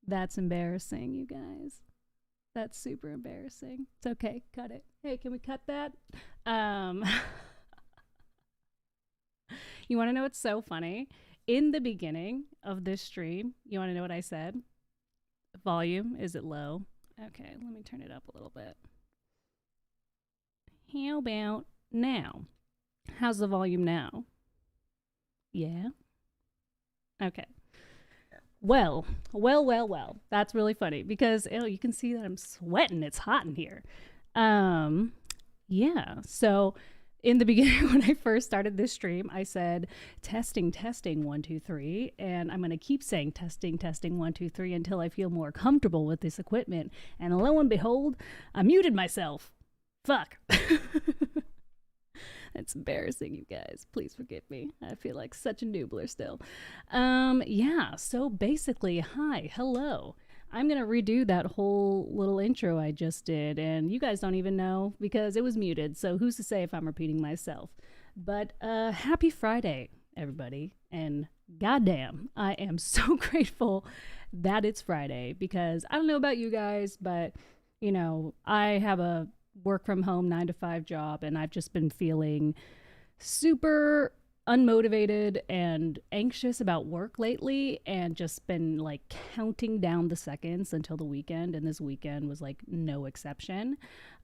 That's embarrassing, you guys. That's super embarrassing. It's okay. Cut it. Hey, can we cut that? Um, you want to know what's so funny? In the beginning of this stream, you want to know what I said? Volume, is it low? Okay, let me turn it up a little bit. How about now? How's the volume now? Yeah? Okay. Well. That's really funny because you can see that I'm sweating. It's hot in here. Um, yeah. So in the beginning, when I first started this stream, I said testing, 1, 2, 3, and I'm gonna keep saying testing, 1, 2, 3 until I feel more comfortable with this equipment. And lo and behold, I muted myself. Fuck. It's embarrassing, you guys. Please forgive me. I feel like such a noobler still. Yeah, so basically, hi, hello. I'm gonna redo that whole little intro I just did, and you guys don't even know because it was muted, so who's to say if I'm repeating myself? But happy Friday, everybody, and goddamn, I am so grateful that it's Friday because I don't know about you guys, but you know, I have a work from home 9 to 5 job, and I've just been feeling super unmotivated and anxious about work lately, and just been like counting down the seconds until the weekend, and this weekend was like no exception.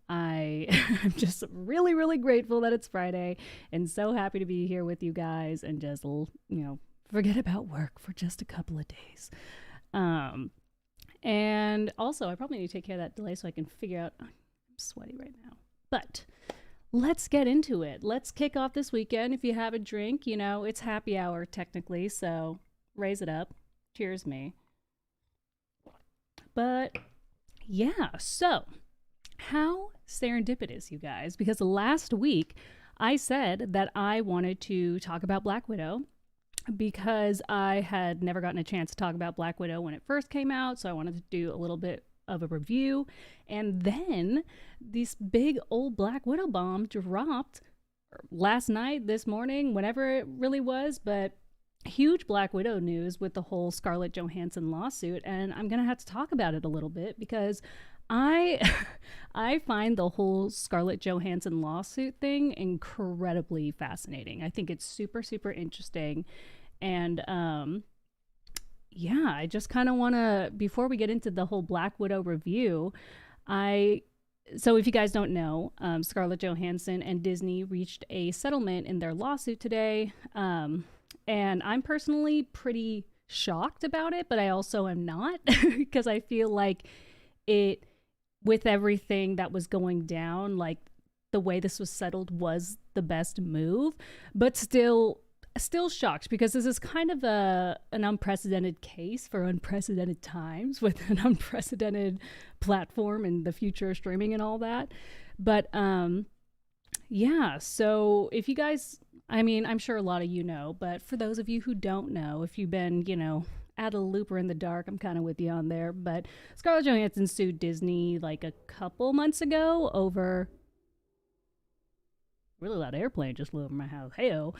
I am just really, really grateful that it's Friday and so happy to be here with you guys and just, forget about work for just a couple of days. Um, and also, I probably need to take care of that delay so I can figure out. I'm sweaty right now. But let's get into it. Let's kick off this weekend. If you have a drink, it's happy hour technically, so raise it up. Cheers me. But yeah, so how serendipitous, you guys, because last week I said that I wanted to talk about Black Widow because I had never gotten a chance to talk about Black Widow when it first came out, so I wanted to do a little bit of a review. And then this big old Black Widow bomb dropped last night, this morning, whenever it really was, but huge Black Widow news with the whole Scarlett Johansson lawsuit, and I'm gonna have to talk about it a little bit because I I find the whole Scarlett Johansson lawsuit thing incredibly fascinating. I think it's super super interesting, and yeah, I just kind of want to, before we get into the whole Black Widow review, I so if you guys don't know, Scarlett Johansson and Disney reached a settlement in their lawsuit today, and I'm personally pretty shocked about it, but I also am not because I feel like it, with everything that was going down, like the way this was settled was the best move, but still shocked because this is kind of an unprecedented case for unprecedented times with an unprecedented platform and the future of streaming and all that. But yeah, so if you guys, I mean, I'm sure a lot of you know, but for those of you who don't know, if you've been, out of the loop or in the dark, I'm kind of with you on there. But Scarlett Johansson sued Disney like a couple months ago over really loud airplane just flew over my house. Heyo.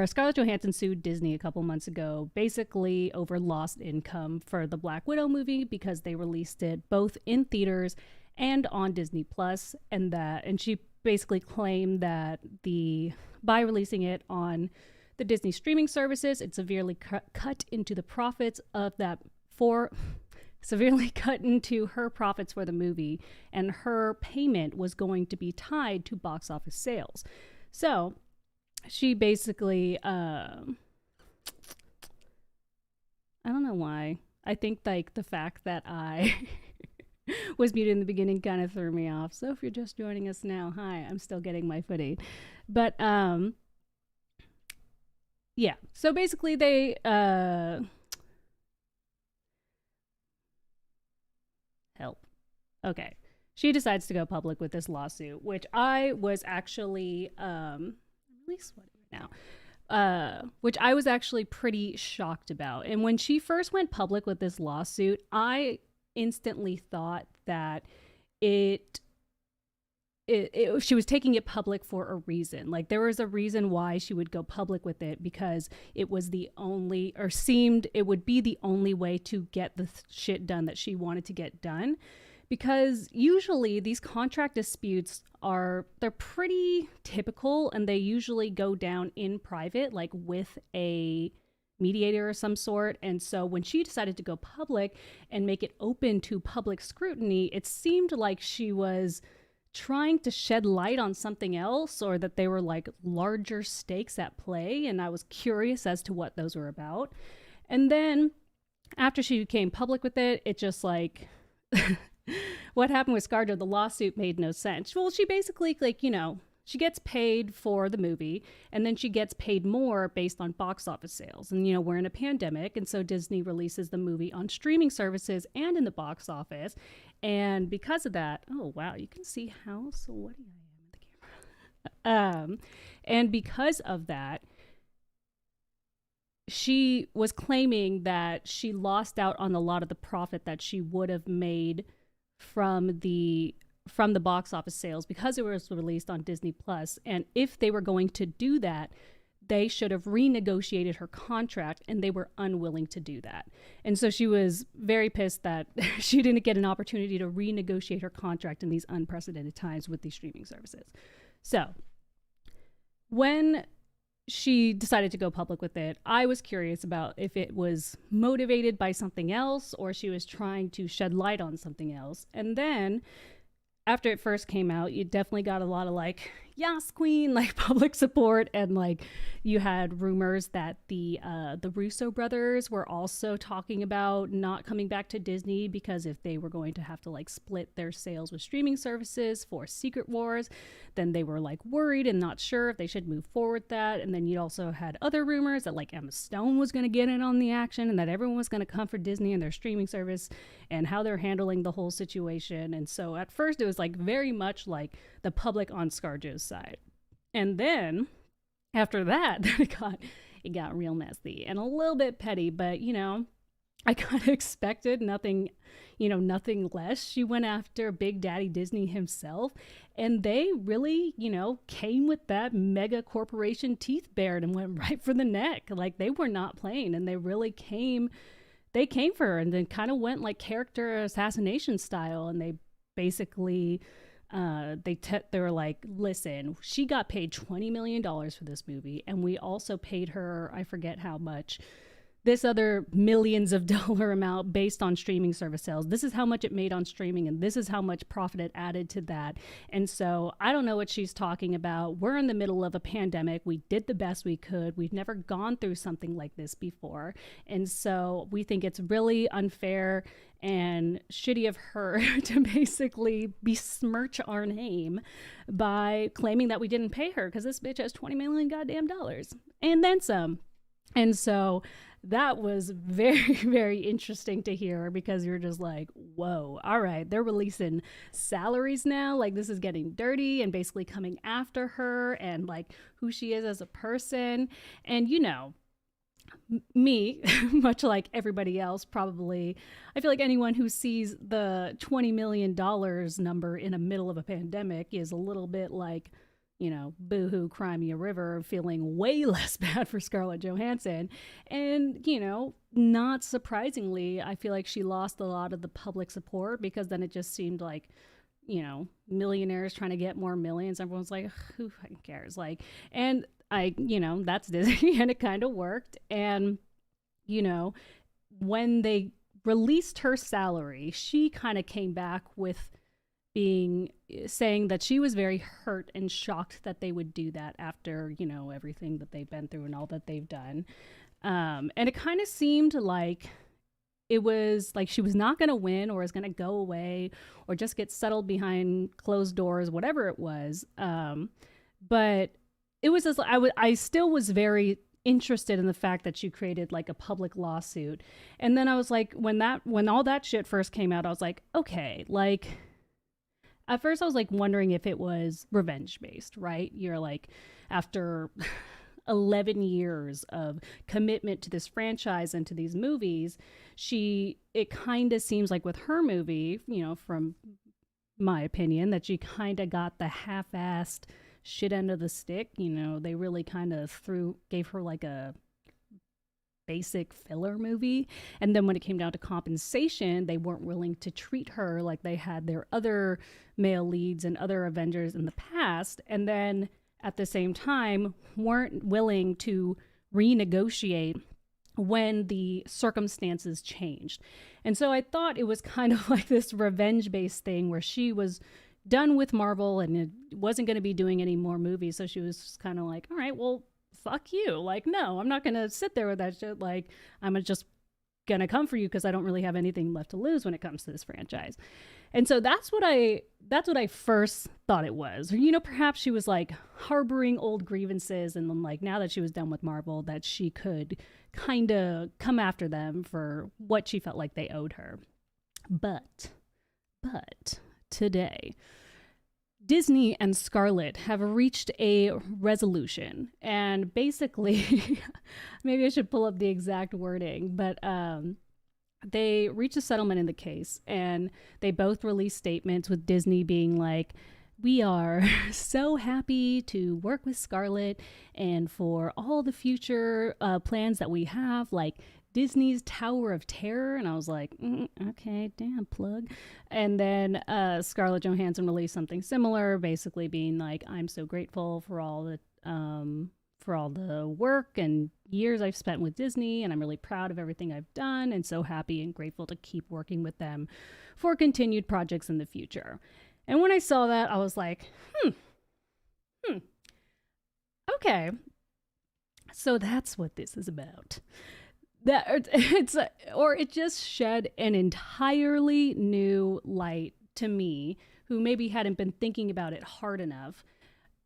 Scarlett Johansson sued Disney a couple months ago, basically over lost income for the Black Widow movie because they released it both in theaters and on Disney Plus, and she basically claimed that by releasing it on the Disney streaming services, it severely cut into the profits of that for severely cut into her profits for the movie, and her payment was going to be tied to box office sales. So she basically, I don't know why. I think like the fact that I was muted in the beginning kind of threw me off. So if you're just joining us now, hi, I'm still getting my footing. But yeah. So basically they help. Okay. She decides to go public with this lawsuit, which I was actually I'm really sweaty right now. Which I was actually pretty shocked about. And when she first went public with this lawsuit, I instantly thought that it she was taking it public for a reason. Like there was a reason why she would go public with it, because it was the only, or seemed it would be the only way to get the shit done that she wanted to get done. Because usually these contract disputes they're pretty typical, and they usually go down in private, like with a mediator of some sort. And so when she decided to go public and make it open to public scrutiny, it seemed like she was trying to shed light on something else, or that they were like larger stakes at play. And I was curious as to what those were about. And then after she came public with it, it just like what happened with ScarJo, the lawsuit made no sense. Well, she basically, like, she gets paid for the movie, and then she gets paid more based on box office sales. And, we're in a pandemic, and so Disney releases the movie on streaming services and in the box office. And because of that, oh, wow, you can see how sweaty I am in the camera. And because of that, she was claiming that she lost out on a lot of the profit that she would have made from the box office sales, because it was released on Disney Plus. And if they were going to do that, they should have renegotiated her contract, and they were unwilling to do that. And so she was very pissed that she didn't get an opportunity to renegotiate her contract in these unprecedented times with these streaming services. So when she decided to go public with it, I was curious about if it was motivated by something else, or she was trying to shed light on something else. And then after it first came out, you definitely got a lot of like, yes, queen, like public support. And like you had rumors that the Russo brothers were also talking about not coming back to Disney, because if they were going to have to like split their sales with streaming services for Secret Wars, then they were like worried and not sure if they should move forward that. And then you also had other rumors that like Emma Stone was going to get in on the action, and that everyone was going to come for Disney and their streaming service, and how they're handling the whole situation. And so at first it was like very much like the public on ScarJo's side. And then after that, it got real messy and a little bit petty, but I kind of expected nothing less. She went after Big Daddy Disney himself, and they really, came with that mega corporation teeth bared and went right for the neck. Like they were not playing, and they really came for her, and then kind of went like character assassination style. And they basically they were like, listen, she got paid $20 million for this movie, and we also paid her, I forget how much, this other millions of dollar amount based on streaming service sales. This is how much it made on streaming, and this is how much profit it added to that. And so I don't know what she's talking about. We're in the middle of a pandemic. We did the best we could. We've never gone through something like this before. And so we think it's really unfair and shitty of her to basically besmirch our name by claiming that we didn't pay her, because this bitch has 20 million goddamn dollars and then some. And so that was very, very interesting to hear, because you're just like, whoa, all right, they're releasing salaries now. Like this is getting dirty and basically coming after her and like who she is as a person. And me, much like everybody else, probably, I feel like anyone who sees the $20 million number in the middle of a pandemic is a little bit like, boohoo, cry me a river, feeling way less bad for Scarlett Johansson. And, not surprisingly, I feel like she lost a lot of the public support, because then it just seemed like, millionaires trying to get more millions. Everyone's like, who fucking cares? Like, and that's Disney, and it kind of worked. And, when they released her salary, she kind of came back with saying that she was very hurt and shocked that they would do that after, everything that they've been through and all that they've done. And it kind of seemed like it was like she was not going to win, or is going to go away, or just get settled behind closed doors, whatever it was. But it was just, I still was very interested in the fact that she created like a public lawsuit. And then I was like, when all that shit first came out, I was like, okay, like, at first I was like wondering if it was revenge based, right? You're like, after 11 years of commitment to this franchise and to these movies, it kind of seems like with her movie, from my opinion, that she kind of got the half-assed shit end of the stick. You know, they really kind of gave her like a basic filler movie. And then when it came down to compensation, they weren't willing to treat her like they had their other male leads and other Avengers in the past. And then at the same time, weren't willing to renegotiate when the circumstances changed. And so I thought it was kind of like this revenge-based thing where she was done with Marvel and it wasn't going to be doing any more movies. So she was just kind of like, all right, well, fuck you. Like, no, I'm not going to sit there with that shit. Like, I'm just going to come for you because I don't really have anything left to lose when it comes to this franchise. And so that's what I first thought it was. Or, you know, perhaps she was like harboring old grievances, and then like now that she was done with Marvel, that she could kind of come after them for what she felt like they owed her. But today, Disney and Scarlett have reached a resolution, and basically, maybe I should pull up the exact wording, but they reached a settlement in the case, and they both released statements, with Disney being like, we are so happy to work with Scarlett and for all the future plans that we have, like Disney's Tower of Terror. And I was like, okay, damn, plug. And then Scarlett Johansson released something similar, basically being like, I'm so grateful for all the work and years I've spent with Disney, and I'm really proud of everything I've done, and so happy and grateful to keep working with them for continued projects in the future. And when I saw that, I was like, okay, so that's what this is about. It just shed an entirely new light to me, who maybe hadn't been thinking about it hard enough,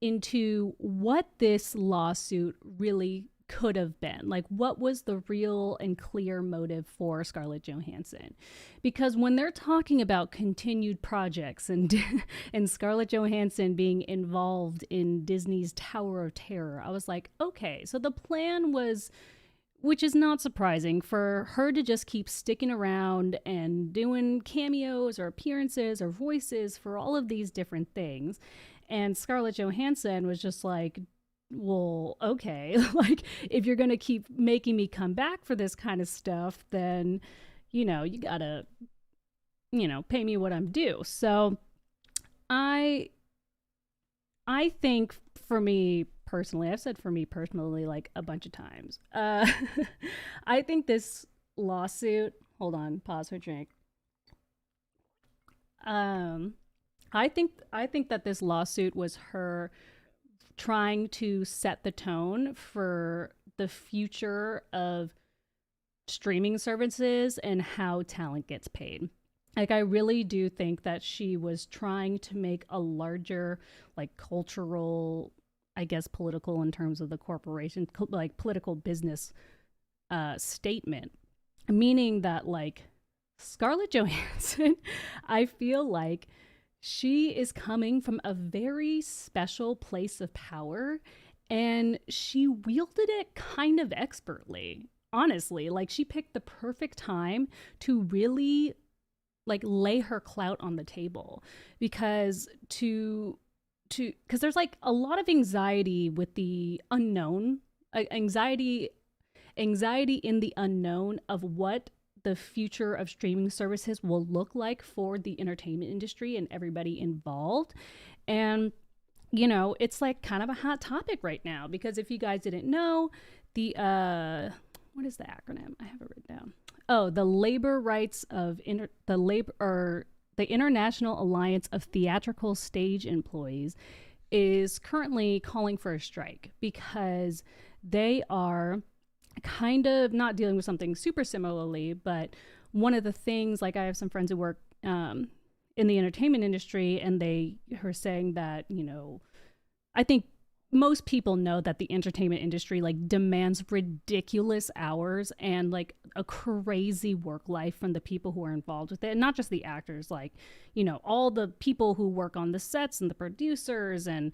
into what this lawsuit really could have been. Like, what was the real and clear motive for Scarlett Johansson? Because when they're talking about continued projects and Scarlett Johansson being involved in Disney's Tower of Terror, I was like, okay, so the plan was, which is not surprising, for her to just keep sticking around and doing cameos or appearances or voices for all of these different things. And Scarlett Johansson was just like, well, okay, like, if you're going to keep making me come back for this kind of stuff, then, you know, you got to, you know, pay me what I'm due. So I think, for me personally, I've said for me personally like a bunch of times, I think this lawsuit, hold on, pause for drink. I think that this lawsuit was her trying to set the tone for the future of streaming services and how talent gets paid. Like, I really do think that she was trying to make a larger, like, cultural, I guess, political, in terms of the corporation, like, political business statement. Meaning that, like, Scarlett Johansson, I feel like she is coming from a very special place of power, and she wielded it kind of expertly, honestly. Like, she picked the perfect time to really, like, lay her clout on the table, because there's like a lot of anxiety with the unknown, anxiety in the unknown of what the future of streaming services will look like for the entertainment industry and everybody involved. And, you know, it's like kind of a hot topic right now, because if you guys didn't know, the what is the acronym? I have it written down. Oh, the the International Alliance of Theatrical Stage Employees is currently calling for a strike, because they are kind of not dealing with something super similarly, but one of the things, like, I have some friends who work in the entertainment industry, and they are saying that, you know, I think most people know that the entertainment industry, like, demands ridiculous hours and, like, a crazy work life from the people who are involved with it. And not just the actors, like, you know, all the people who work on the sets and the producers and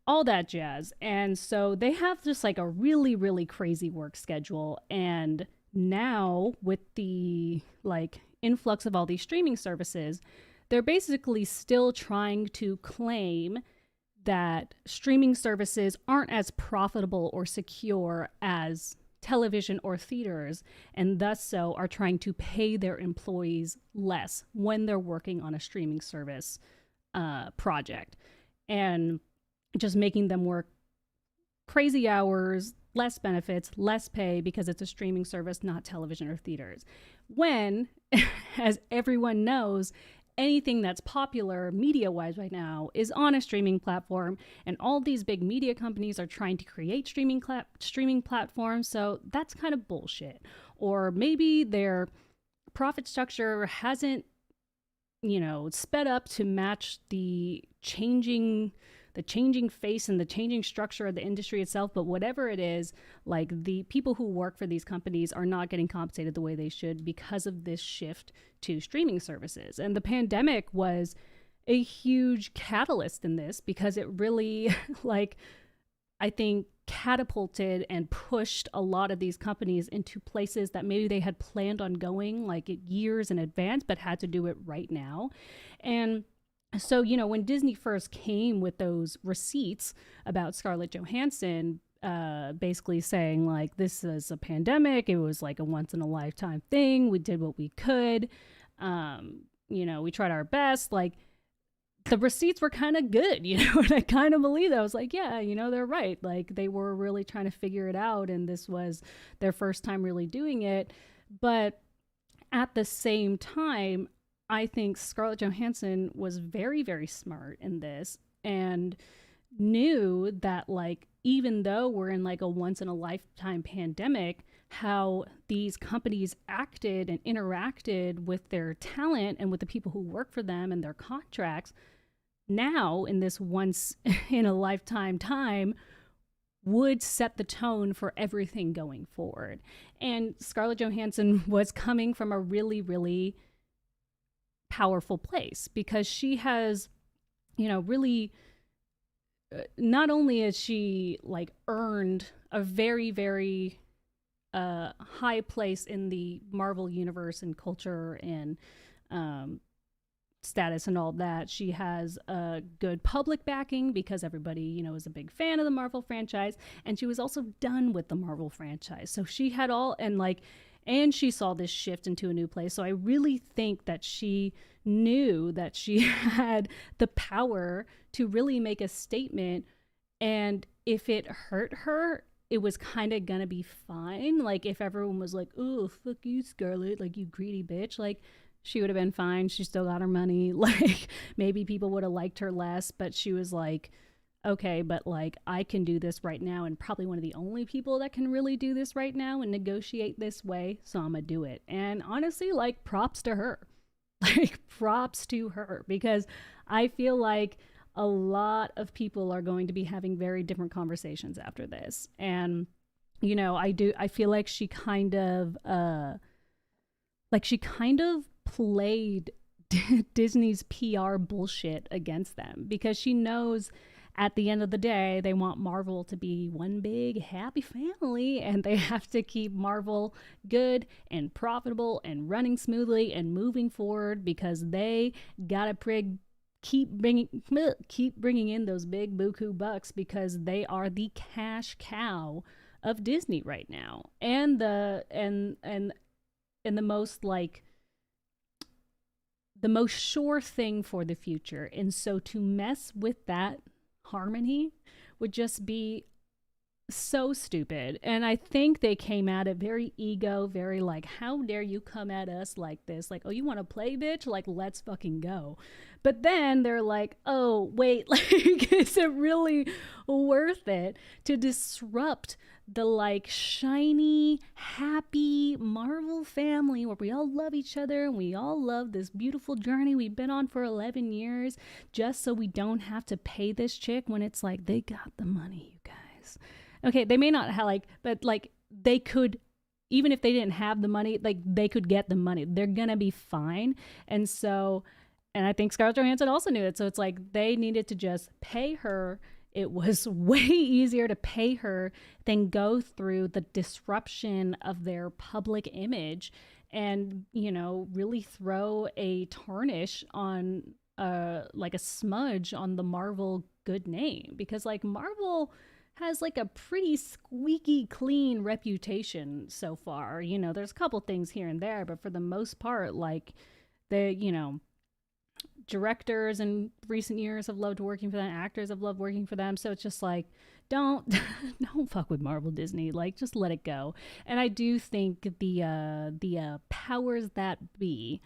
all that jazz. And so they have just like a really, really crazy work schedule. And now with the like influx of all these streaming services, they're basically still trying to claim that streaming services aren't as profitable or secure as television or theaters, and thus so are trying to pay their employees less when they're working on a streaming service project, and just making them work crazy hours, less benefits, less pay because it's a streaming service, not television or theaters. When, as everyone knows, anything that's popular media-wise right now is on a streaming platform, and all these big media companies are trying to create streaming platforms, so that's kind of bullshit. Or maybe their profit structure hasn't, sped up to match the changing face and the changing structure of the industry itself. But whatever it is, like, the people who work for these companies are not getting compensated the way they should because of this shift to streaming services. And the pandemic was a huge catalyst in this, because it really, I think, catapulted and pushed a lot of these companies into places that maybe they had planned on going years in advance, but had to do it right now. And so, when Disney first came with those receipts about Scarlett Johansson, basically saying, this is a pandemic, it was a once in a lifetime thing, we did what we could, we tried our best, the receipts were kind of good, and I kind of believe that. I was like, yeah, they're right. They were really trying to figure it out, and this was their first time really doing it. But at the same time, I think Scarlett Johansson was very, very smart in this, and knew that, even though we're in a once in a lifetime pandemic, how these companies acted and interacted with their talent and with the people who work for them and their contracts now in this once in a lifetime time would set the tone for everything going forward. And Scarlett Johansson was coming from a really, really powerful place, because she has, really, not only has she earned a very, very high place in the Marvel universe and culture and status and all that, she has a good public backing because everybody, is a big fan of the Marvel franchise, and she was also done with the Marvel franchise. So she had all, and she saw this shift into a new place. So I really think that she knew that she had the power to really make a statement. And if it hurt her, it was kind of gonna be fine. If everyone was like, oh, fuck you, Scarlett, you greedy bitch, she would have been fine. She still got her money. Maybe people would have liked her less, but she was like, okay, but I can do this right now, and probably one of the only people that can really do this right now and negotiate this way, so I'm gonna do it. And honestly, props to her. Props to her, because I feel like a lot of people are going to be having very different conversations after this. And I feel like she kind of played Disney's PR bullshit against them, because she knows at the end of the day, they want Marvel to be one big happy family, and they have to keep Marvel good and profitable and running smoothly and moving forward, because they gotta keep bringing in those big buku bucks, because they are the cash cow of Disney right now, and the most the most sure thing for the future. And so to mess with that harmony would just be so stupid. And I think they came at it very ego, very how dare you come at us like this? Oh, you want to play, bitch? Let's fucking go. But then they're like, oh, wait, is it really worth it to disrupt the shiny, happy Marvel family where we all love each other and we all love this beautiful journey we've been on for 11 years, just so we don't have to pay this chick, when it's they got the money, you guys. Okay, they may not have but they could, even if they didn't have the money, they could get the money. They're gonna be fine. And so, and I think Scarlett Johansson also knew it. So it's they needed to just pay her. It was way easier to pay her than go through the disruption of their public image and really throw a tarnish on like a smudge on the Marvel good name, because like Marvel has like a pretty squeaky clean reputation so far. There's a couple things here and there, but for the most part, like the directors in recent years have loved working for them, actors have loved working for them. So it's just like, don't don't fuck with Marvel Disney. Like, just let it go. And I do think the powers that be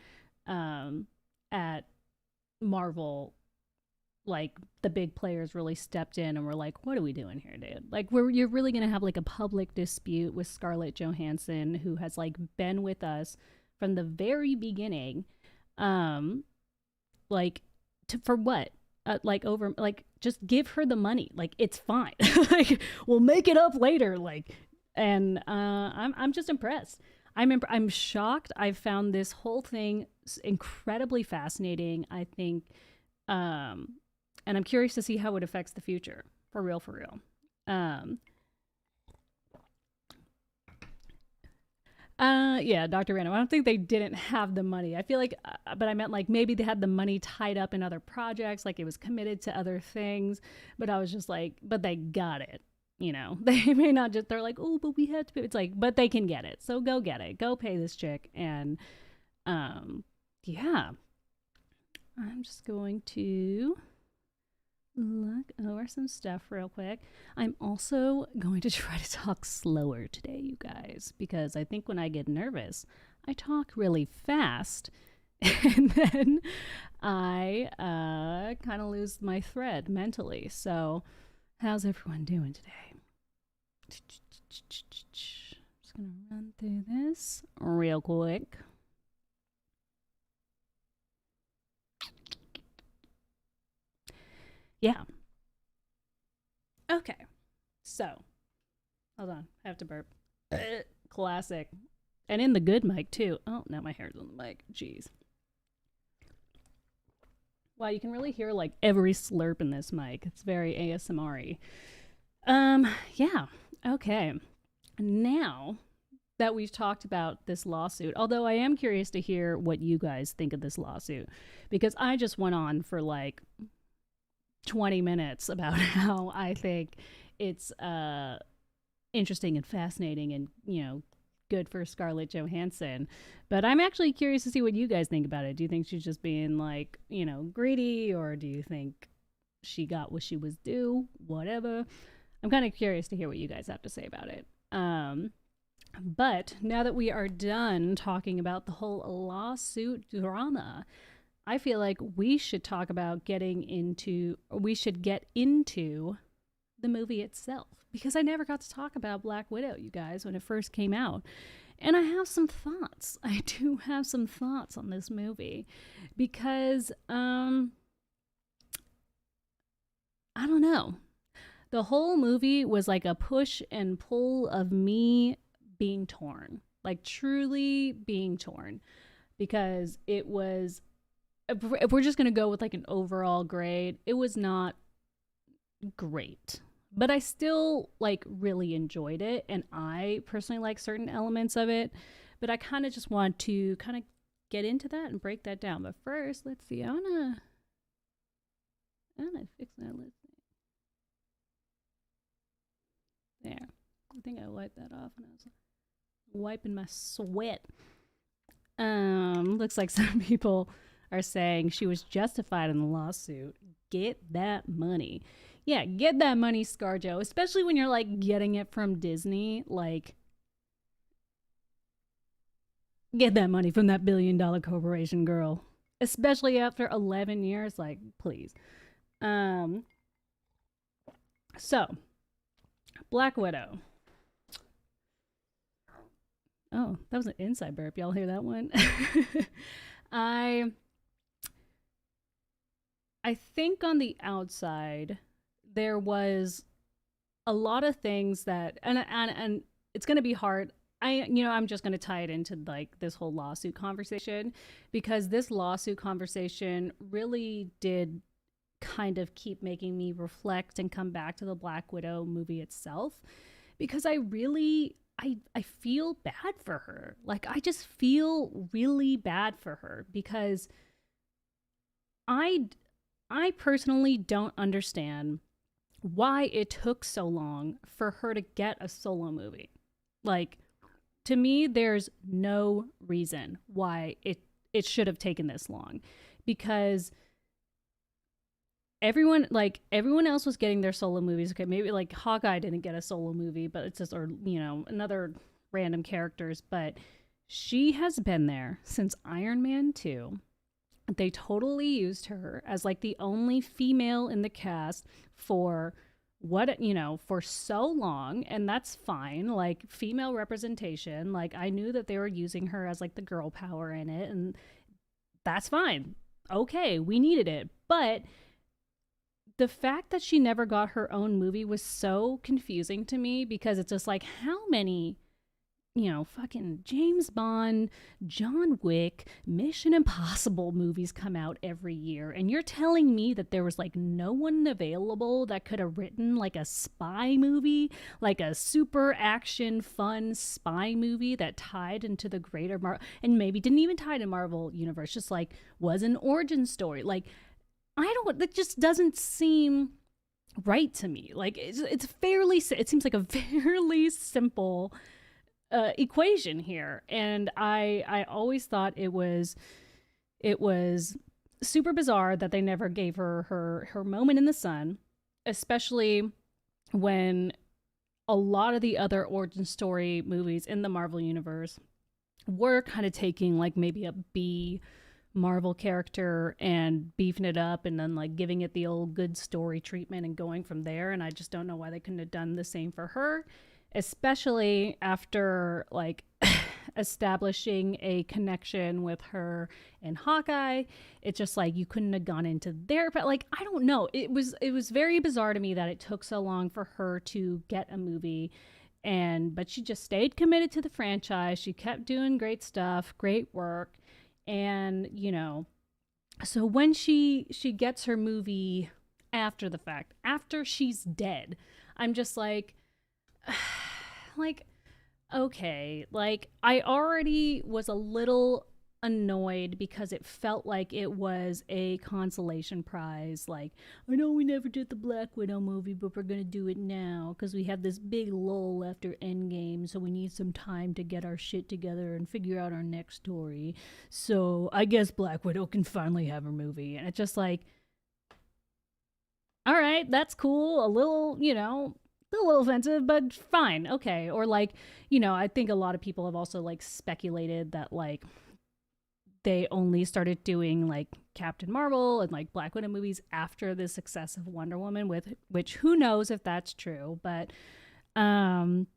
at Marvel, like the big players, really stepped in and were like, what are we doing here, dude? Like, you're really gonna have like a public dispute with Scarlett Johansson, who has like been with us from the very beginning, like for what? Like, over, like, just give her the money, like it's fine. Like, we'll make it up later, like. And I'm just impressed. I'm shocked. I found this whole thing incredibly fascinating, I think. And I'm curious to see how it affects the future, for real, for real. Yeah, Dr. Random. I don't think they didn't have the money. I feel like, but I meant like maybe they had the money tied up in other projects, like it was committed to other things. But I was just like, but they got it. They may not just, they're like, oh, but we had to pay. It's like, but they can get it. So go get it. Go pay this chick. And yeah, I'm just going to look over some stuff real quick. I'm also going to try to talk slower today, you guys, because I think when I get nervous, I talk really fast, and then I kind of lose my thread mentally. So, how's everyone doing today? Just gonna run through this real quick. Yeah. Okay. So, hold on. I have to burp. Classic. And in the good mic, too. Oh, now my hair's on the mic. Jeez. Wow, you can really hear, like, every slurp in this mic. It's very ASMR-y. Yeah. Okay. Now that we've talked about this lawsuit, although I am curious to hear what you guys think of this lawsuit, because I just went on for, like, 20 minutes about how I think it's interesting and fascinating and, good for Scarlett Johansson. But I'm actually curious to see what you guys think about it. Do you think she's just being like, greedy, or do you think she got what she was due? Whatever. I'm kind of curious to hear what you guys have to say about it. But now that we are done talking about the whole lawsuit drama, I feel like we should talk about get into the movie itself, because I never got to talk about Black Widow, you guys, when it first came out. And I have some thoughts. I do have some thoughts on this movie, because I don't know. The whole movie was like a push and pull of me being torn, like truly being torn, because it was, if we're just going to go with like an overall grade, it was not great. But I still like really enjoyed it, and I personally like certain elements of it. But I kind of just want to kind of get into that and break that down. But first, let's see. I wanna fix that. Let's see. There. I think I wiped that off when I was wiping my sweat. Looks like some people are saying she was justified in the lawsuit. Get that money. Yeah, get that money, ScarJo. Especially when you're like getting it from Disney. Like, get that money from that billion-dollar corporation, girl. Especially after 11 years. Like, please. So, Black Widow. Oh, that was an inside burp. Y'all hear that one? I think on the outside there was a lot of things that, and it's going to be hard. I'm just going to tie it into like this whole lawsuit conversation, because this lawsuit conversation really did kind of keep making me reflect and come back to the Black Widow movie itself, because I really I feel bad for her. Like I just feel really bad for her because I I personally don't understand why it took so long for her to get a solo movie. Like to me there's no reason why it should have taken this long because everyone else was getting their solo movies. Okay, maybe like Hawkeye didn't get a solo movie, but it's just or another random characters, but she has been there since Iron Man 2. They totally used her as like the only female in the cast for for so long, and that's fine. Like female representation, like I knew that they were using her as like the girl power in it, and that's fine. Okay, we needed it. But the fact that she never got her own movie was so confusing to me because it's just like how many fucking James Bond, John Wick, Mission Impossible movies come out every year. And you're telling me that there was like no one available that could have written like a spy movie, like a super action, fun spy movie that tied into the greater Marvel, and maybe didn't even tie to Marvel universe, just like was an origin story. Like, that just doesn't seem right to me. Like, it seems like a fairly simple equation here, and I always thought it was super bizarre that they never gave her moment in the sun, especially when a lot of the other origin story movies in the Marvel universe were kind of taking like maybe a B Marvel character and beefing it up and then like giving it the old good story treatment and going from there. And I just don't know why they couldn't have done the same for her, especially after like establishing a connection with her and Hawkeye. It's just like you couldn't have gone into there, but like I don't know. It was very bizarre to me that it took so long for her to get a movie, but she just stayed committed to the franchise. She kept doing great stuff, great work, and so when she gets her movie after the fact, after she's dead, I'm just like like, okay, like I already was a little annoyed because it felt like it was a consolation prize. Like, I know we never did the Black Widow movie, but we're gonna do it now because we have this big lull after Endgame, so we need some time to get our shit together and figure out our next story. So I guess Black Widow can finally have her movie. And it's just like, all right, that's cool. A little, a little offensive, but fine, okay. Or like, I think a lot of people have also like speculated that like they only started doing like Captain Marvel and like Black Widow movies after the success of Wonder Woman, with which who knows if that's true, but doesn't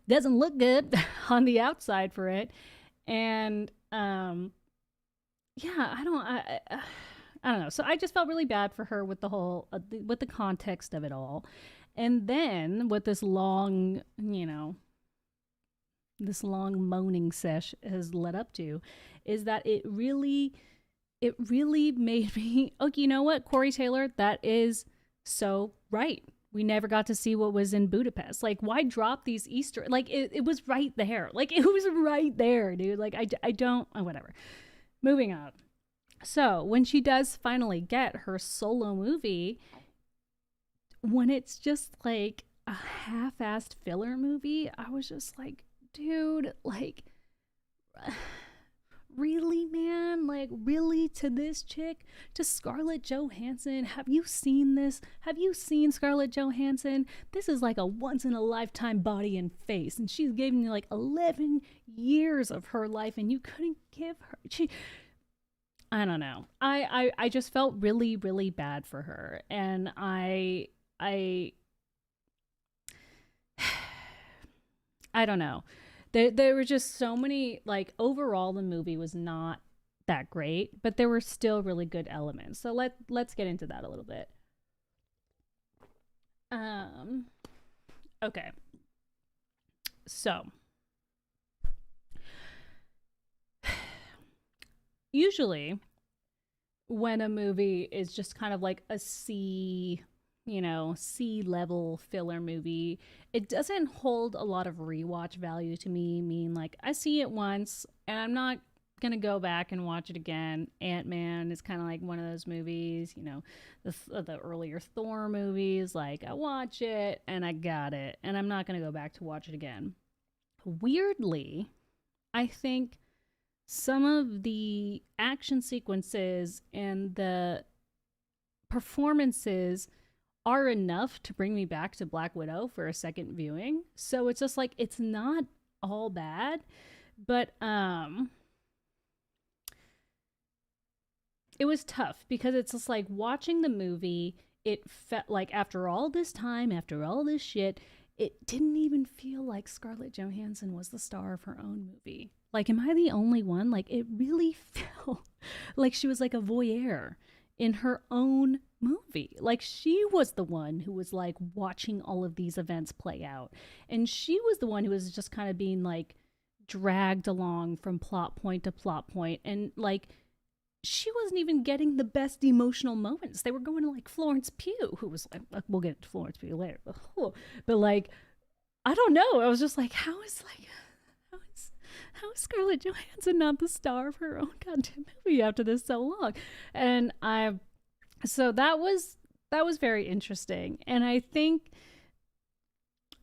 look good on the outside for it. And yeah, I don't know. So I just felt really bad for her with the whole with the context of it all. And then what this long moaning sesh has led up to is that it really made me, okay, you know what, Corey Taylor, that is so right. We never got to see what was in Budapest. Like, why drop these Easter? Like, it was right there. Like, it was right there, dude. Like, I don't, whatever. Moving on. So, when she does finally get her solo movie, when it's just like a half-assed filler movie, I was just like, dude, like, really, man? Like, really, to this chick? To Scarlett Johansson? Have you seen this? Have you seen Scarlett Johansson? This is like a once-in-a-lifetime body and face, and she's giving you like 11 years of her life, and you couldn't give her... I don't know. I just felt really, really bad for her, and I don't know. There were just so many, like, overall the movie was not that great, but there were still really good elements. So let's get into that a little bit. Okay. So usually when a movie is just kind of like a C C-level filler movie. It doesn't hold a lot of rewatch value to me. I mean, like, I see it once and I'm not gonna go back and watch it again. Ant-Man is kind of like one of those movies, the earlier Thor movies. Like, I watch it and I got it, and I'm not gonna go back to watch it again. Weirdly, I think some of the action sequences and the performances are enough to bring me back to Black Widow for a second viewing. So it's just like, it's not all bad, but it was tough because it's just like watching the movie, it felt like after all this time, after all this shit, it didn't even feel like Scarlett Johansson was the star of her own movie. Like, am I the only one? Like, it really felt like she was like a voyeur in her own movie. Like, she was the one who was like watching all of these events play out. And she was the one who was just kind of being like dragged along from plot point to plot point. And like, she wasn't even getting the best emotional moments. They were going to like Florence Pugh, who was like, we'll get to Florence Pugh later. But like, I don't know. I was just like, how is Scarlett Johansson not the star of her own goddamn movie after this so long? And so that was very interesting. And I think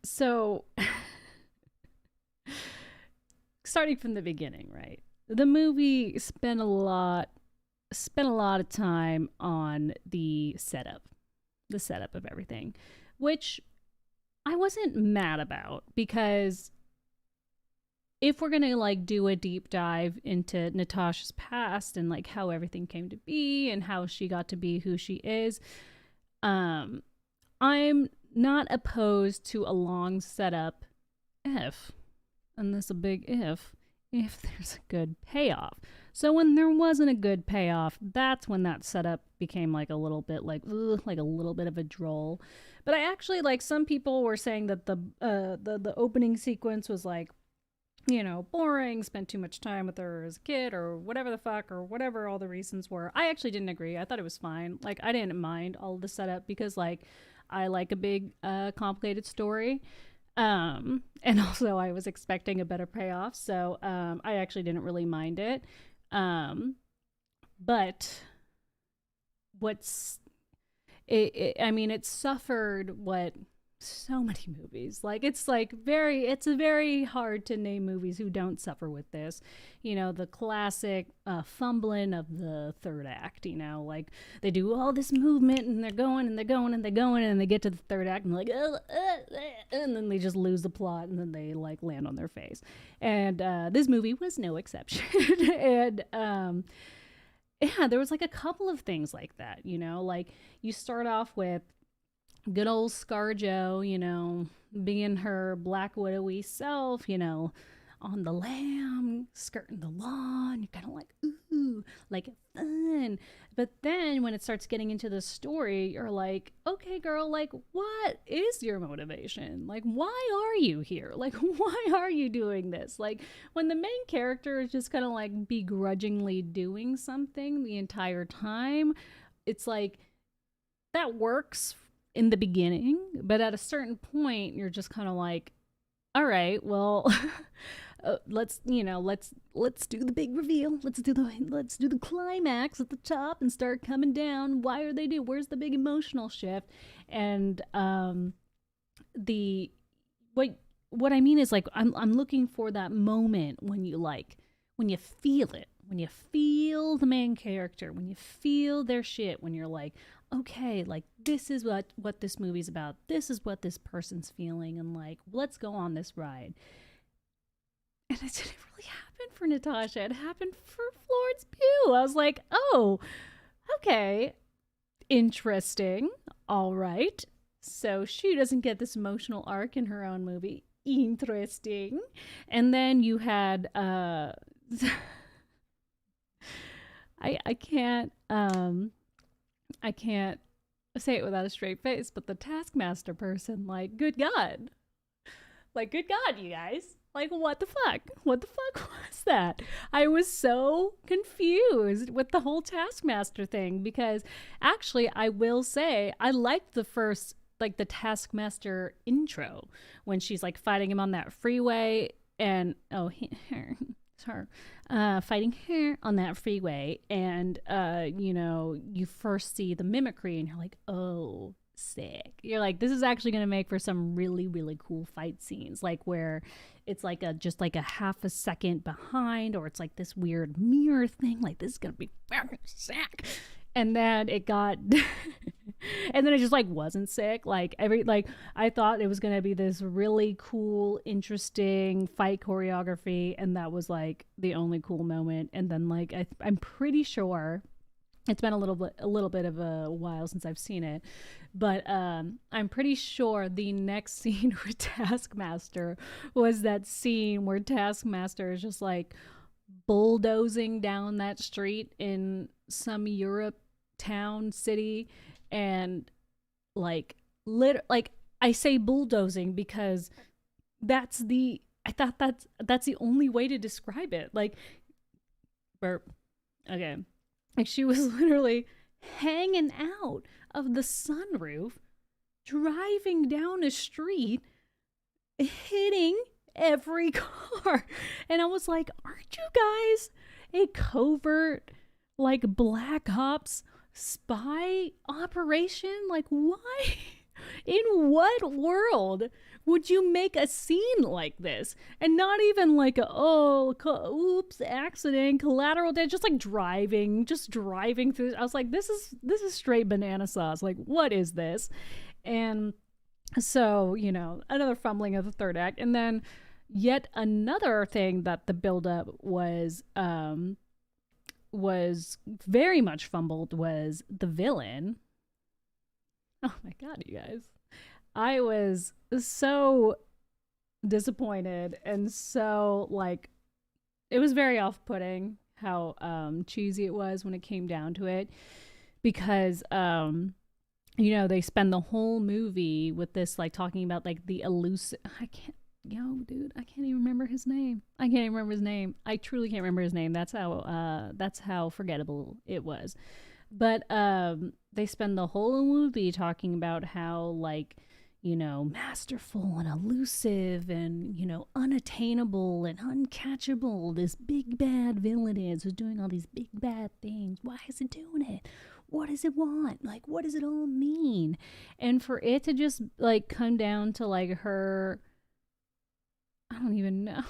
so. Starting from the beginning, right? The movie spent a lot of time on the setup of everything, which I wasn't mad about, because if we're gonna like do a deep dive into Natasha's past and like how everything came to be and how she got to be who she is, I'm not opposed to a long setup and this a big if there's a good payoff. So when there wasn't a good payoff, that's when that setup became like a little bit like a little bit of a droll. But I actually, like, some people were saying that the opening sequence was like, boring, spent too much time with her as a kid, or whatever the fuck, or whatever all the reasons were. I actually didn't agree. I thought it was fine. Like, I didn't mind all of the setup because, like, I like a big, complicated story. And also I was expecting a better payoff, so I actually didn't really mind it. But it suffered what so many movies, like, it's very hard to name movies who don't suffer with this. The classic fumbling of the third act. Like, they do all this movement and they're going and they're going and they're going, and they get to the third act and they're like, and then they just lose the plot, and then they like land on their face. And this movie was no exception. And yeah, there was like a couple of things like that. Like, you start off with good old ScarJo, being her Black Widow-y self, on the lamb, skirting the lawn. You're kind of like, ooh, like, fun. But then when it starts getting into the story, you're like, okay, girl, like, what is your motivation? Like, why are you here? Like, why are you doing this? Like, when the main character is just kind of like begrudgingly doing something the entire time, it's like, that works in the beginning, but at a certain point, you're just kind of like, all right, well, let's do the big reveal. Let's do the climax at the top and start coming down. Where's the big emotional shift? And what I mean is, like, I'm looking for that moment when you feel it, when you feel the main character, when you feel their shit, when you're like, okay, like, this is what this movie's about. This is what this person's feeling, and like, let's go on this ride. And it didn't really happen for Natasha. It happened for Florence Pugh. I was like, oh, okay, interesting. All right. So she doesn't get this emotional arc in her own movie. Interesting. And then you had I can't say it without a straight face, but the Taskmaster person, like, good God. Like, good God, you guys. Like, what the fuck? What the fuck was that? I was so confused with the whole Taskmaster thing because actually, I will say, I liked the first, like, the Taskmaster intro when she's like fighting him on that freeway and, oh, her, it's her, fighting her on that freeway. And, you first see the mimicry and you're like, oh, sick. You're like, this is actually going to make for some really, really cool fight scenes, like where it's like just like a half a second behind, or it's like this weird mirror thing. Like, this is going to be sick. And then it got, and then it just like wasn't sick. Like I thought it was going to be this really cool, interesting fight choreography. And that was like the only cool moment. And then like, I'm pretty sure it's been a little bit of a while since I've seen it, but I'm pretty sure the next scene with Taskmaster was that scene where Taskmaster is just like bulldozing down that street in some Europe town city, and like I say bulldozing because I thought that's the only way to describe it. Like, burp. Okay. Like, she was literally hanging out of the sunroof, driving down a street, hitting every car. And I was like, aren't you guys a covert, like, Black Ops spy operation? Like, why? In what world would you make a scene like this? And not even like oops, accident, collateral damage, just like driving through. I was like, this is straight banana sauce. Like, what is this? And so, another fumbling of the third act. And then yet another thing that the buildup was very much fumbled was the villain. Oh my God, you guys. I was so disappointed and so, like, it was very off-putting how cheesy it was when it came down to it, because they spend the whole movie with this, like, talking about like the elusive, I can't even remember his name. I truly can't remember his name. That's how forgettable it was. But they spend the whole movie talking about how, like, masterful and elusive and, unattainable and uncatchable this big bad villain is, who's doing all these big bad things. Why is it doing it? What does it want? Like, what does it all mean? And for it to just, like, come down to, like, her, I don't even know.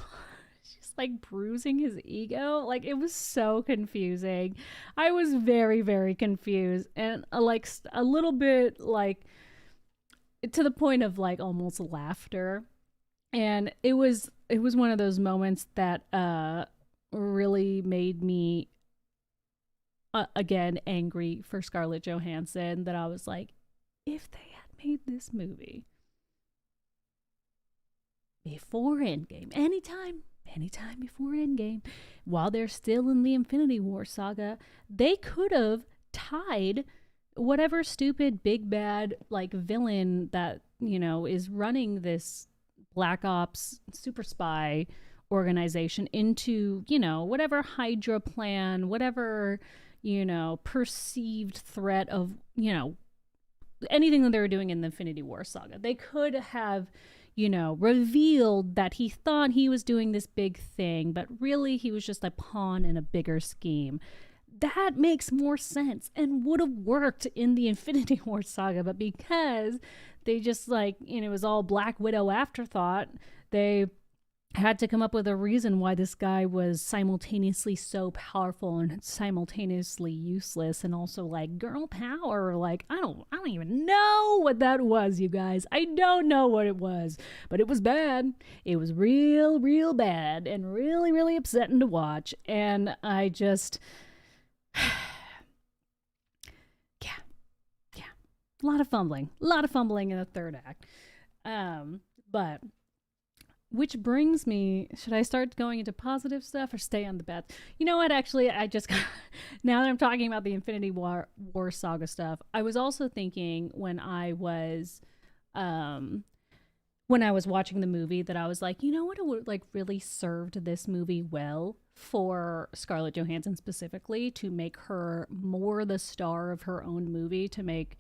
She's like bruising his ego. Like, it was so confusing. I was very, very confused, and like a little bit, like, to the point of like almost laughter. And it was one of those moments that really made me again angry for Scarlett Johansson, that I was like, if they had made this movie before Endgame, anytime before Endgame, while they're still in the Infinity War saga, they could have tied whatever stupid big bad, like, villain that, is running this Black Ops super spy organization into, whatever Hydra plan, whatever, perceived threat of, anything that they were doing in the Infinity War saga. They could have, revealed that he thought he was doing this big thing, but really he was just a pawn in a bigger scheme. That makes more sense and would have worked in the Infinity War saga, but because they just, like, it was all Black Widow afterthought, they had to come up with a reason why this guy was simultaneously so powerful and simultaneously useless, and also like girl power. Like, I don't even know what that was, you guys. I don't know what it was, but it was bad. It was real bad and really, really upsetting to watch. And I just, yeah, a lot of fumbling in the third act. But which brings me, should I start going into positive stuff or stay on the bad? You know what, actually, I just, now that I'm talking about the Infinity War saga stuff, I was also thinking when I was when I was watching the movie that I was like, you know what, it would like really served this movie well for Scarlett Johansson specifically to make her more the star of her own movie, to make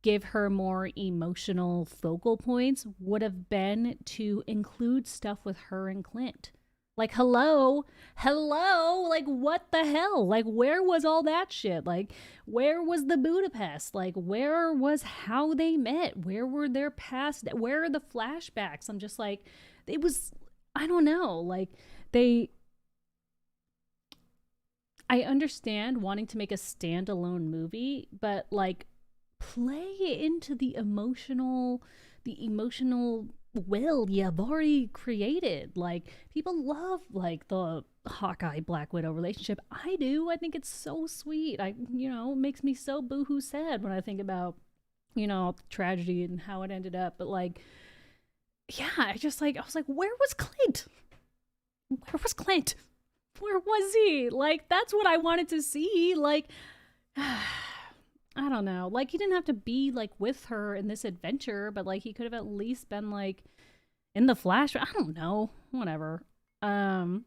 give her more emotional focal points, would have been to include stuff with her and Clint. Like, hello, like, what the hell? Like, where was all that shit? Like, where was the Budapest? Like, where was how they met? Where were their past? Where are the flashbacks? I'm just like, it was, I don't know. Like, they, I understand wanting to make a standalone movie, but like, play into the emotional will you've already created. Like, people love like the Hawkeye Black Widow relationship. I do. I think it's so sweet. It makes me so boohoo sad when I think about, tragedy and how it ended up. But like, yeah, I was like, where was Clint? Where was Clint? Where was he? Like, that's what I wanted to see. Like, I don't know. Like, he didn't have to be like with her in this adventure, but like he could have at least been like in the flash. I don't know. Whatever. Um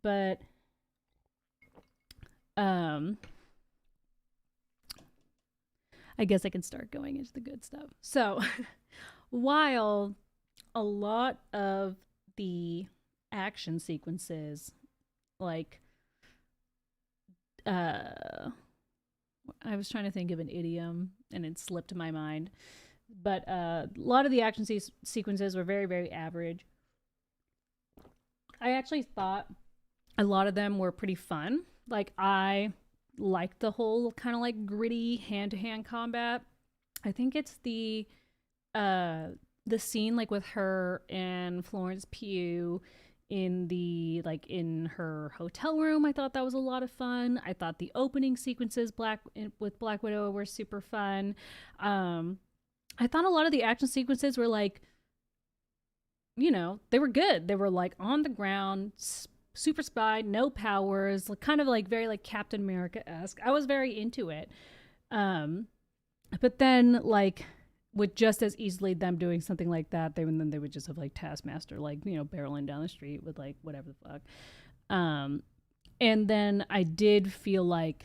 but um I guess I can start going into the good stuff. So, while a lot of the action sequences like I was trying to think of an idiom and it slipped my mind. But a lot of the action sequences were very, very average. I actually thought a lot of them were pretty fun. Like, I liked the whole kind of like gritty hand to hand combat. I think it's the scene like with her and Florence Pugh in her hotel room. I thought that was a lot of fun. I thought the opening sequences with Black Widow were super fun. I thought a lot of the action sequences were like, they were good. They were like on the ground, super spy, no powers, kind of like very like Captain America-esque. I was very into it. But then like would just as easily them doing something like that, they would just have like Taskmaster like barreling down the street with like whatever the fuck. And then I did feel like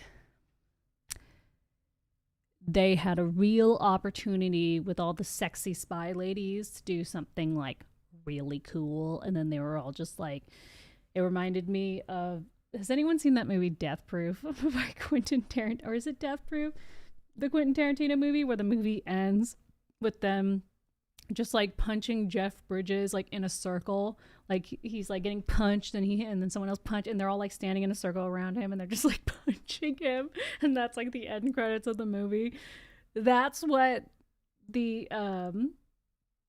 they had a real opportunity with all the sexy spy ladies to do something like really cool, and then they were all just like, it reminded me of, has anyone seen that movie Death Proof by Quentin Tarantino, or is it Death Proof, the Quentin Tarantino movie where the movie ends with them just like punching Jeff Bridges like in a circle, like he's like getting punched and then someone else punched and they're all like standing in a circle around him and they're just like punching him, and that's like the end credits of the movie. That's what the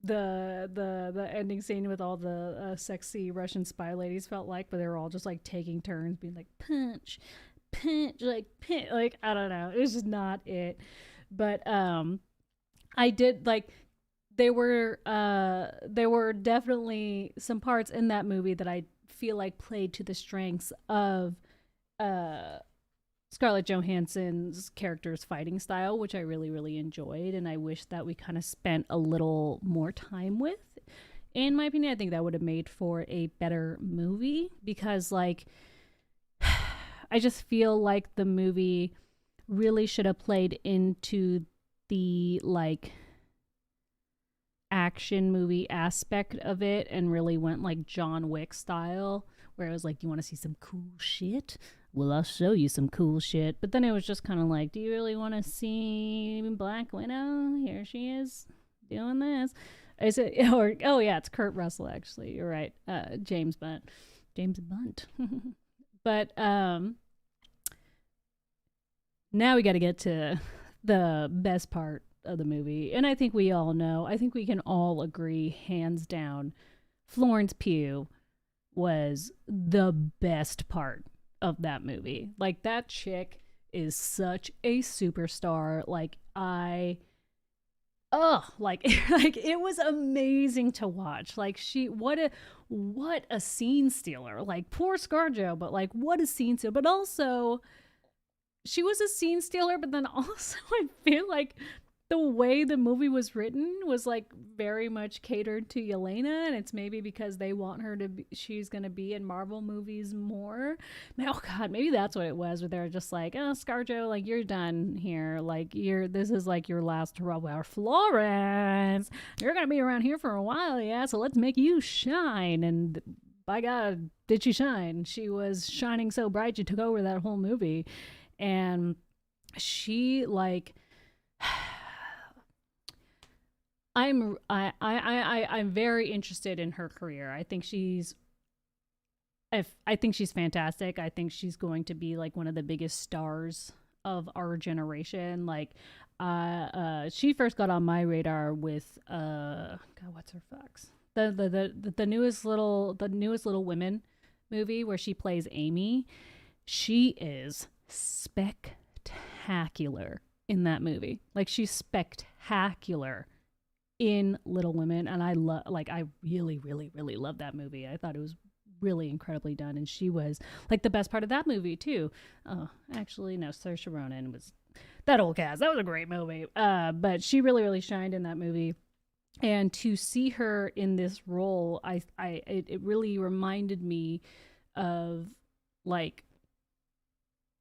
the ending scene with all the sexy Russian spy ladies felt like, but they were all just like taking turns being like punch, like pinch, like I don't know, it was just not it. But I did like, there were definitely some parts in that movie that I feel like played to the strengths of Scarlett Johansson's character's fighting style, which I really, really enjoyed, and I wish that we kind of spent a little more time with. In my opinion, I think that would have made for a better movie, because like I just feel like the movie really should have played into the like action movie aspect of it and really went like John Wick style, where it was like, you want to see some cool shit? Well, I'll show you some cool shit. But then it was just kind of like, do you really want to see Black Widow? Here she is doing this. Is it, or, oh yeah, it's Kurt Russell, actually. You're right. James Bunt. But now we got to get to the best part of the movie. And I think we all know, I think we can all agree, hands down, Florence Pugh was the best part of that movie. Like, that chick is such a superstar. Like, like it was amazing to watch. Like, what a scene stealer. Like, poor ScarJo, but like, what a scene stealer. But also, she was a scene stealer, but then also I feel like the way the movie was written was like very much catered to Yelena, and it's maybe because they want her to be, she's going to be in Marvel movies more. Oh god, maybe that's what it was, where they're just like, oh, Scarjo, like you're done here, like you're, this is like your last hurrah. Well, Florence, you're going to be around here for a while, yeah, so let's make you shine. And by god, did she shine. She was shining so bright she took over that whole movie. And she like I'm very interested in her career. I think she's fantastic. I think she's going to be like one of the biggest stars of our generation. Like she first got on my radar with god, what's her fucks? The newest Little Women movie where she plays Amy. She is spectacular in that movie. Like she's spectacular in Little Women, and I really really love that movie. I thought it was really incredibly done, and she was like the best part of that movie too. Oh, actually no, Saoirse Ronan was that old cast. That was a great movie. But she really shined in that movie. And to see her in this role, it really reminded me of like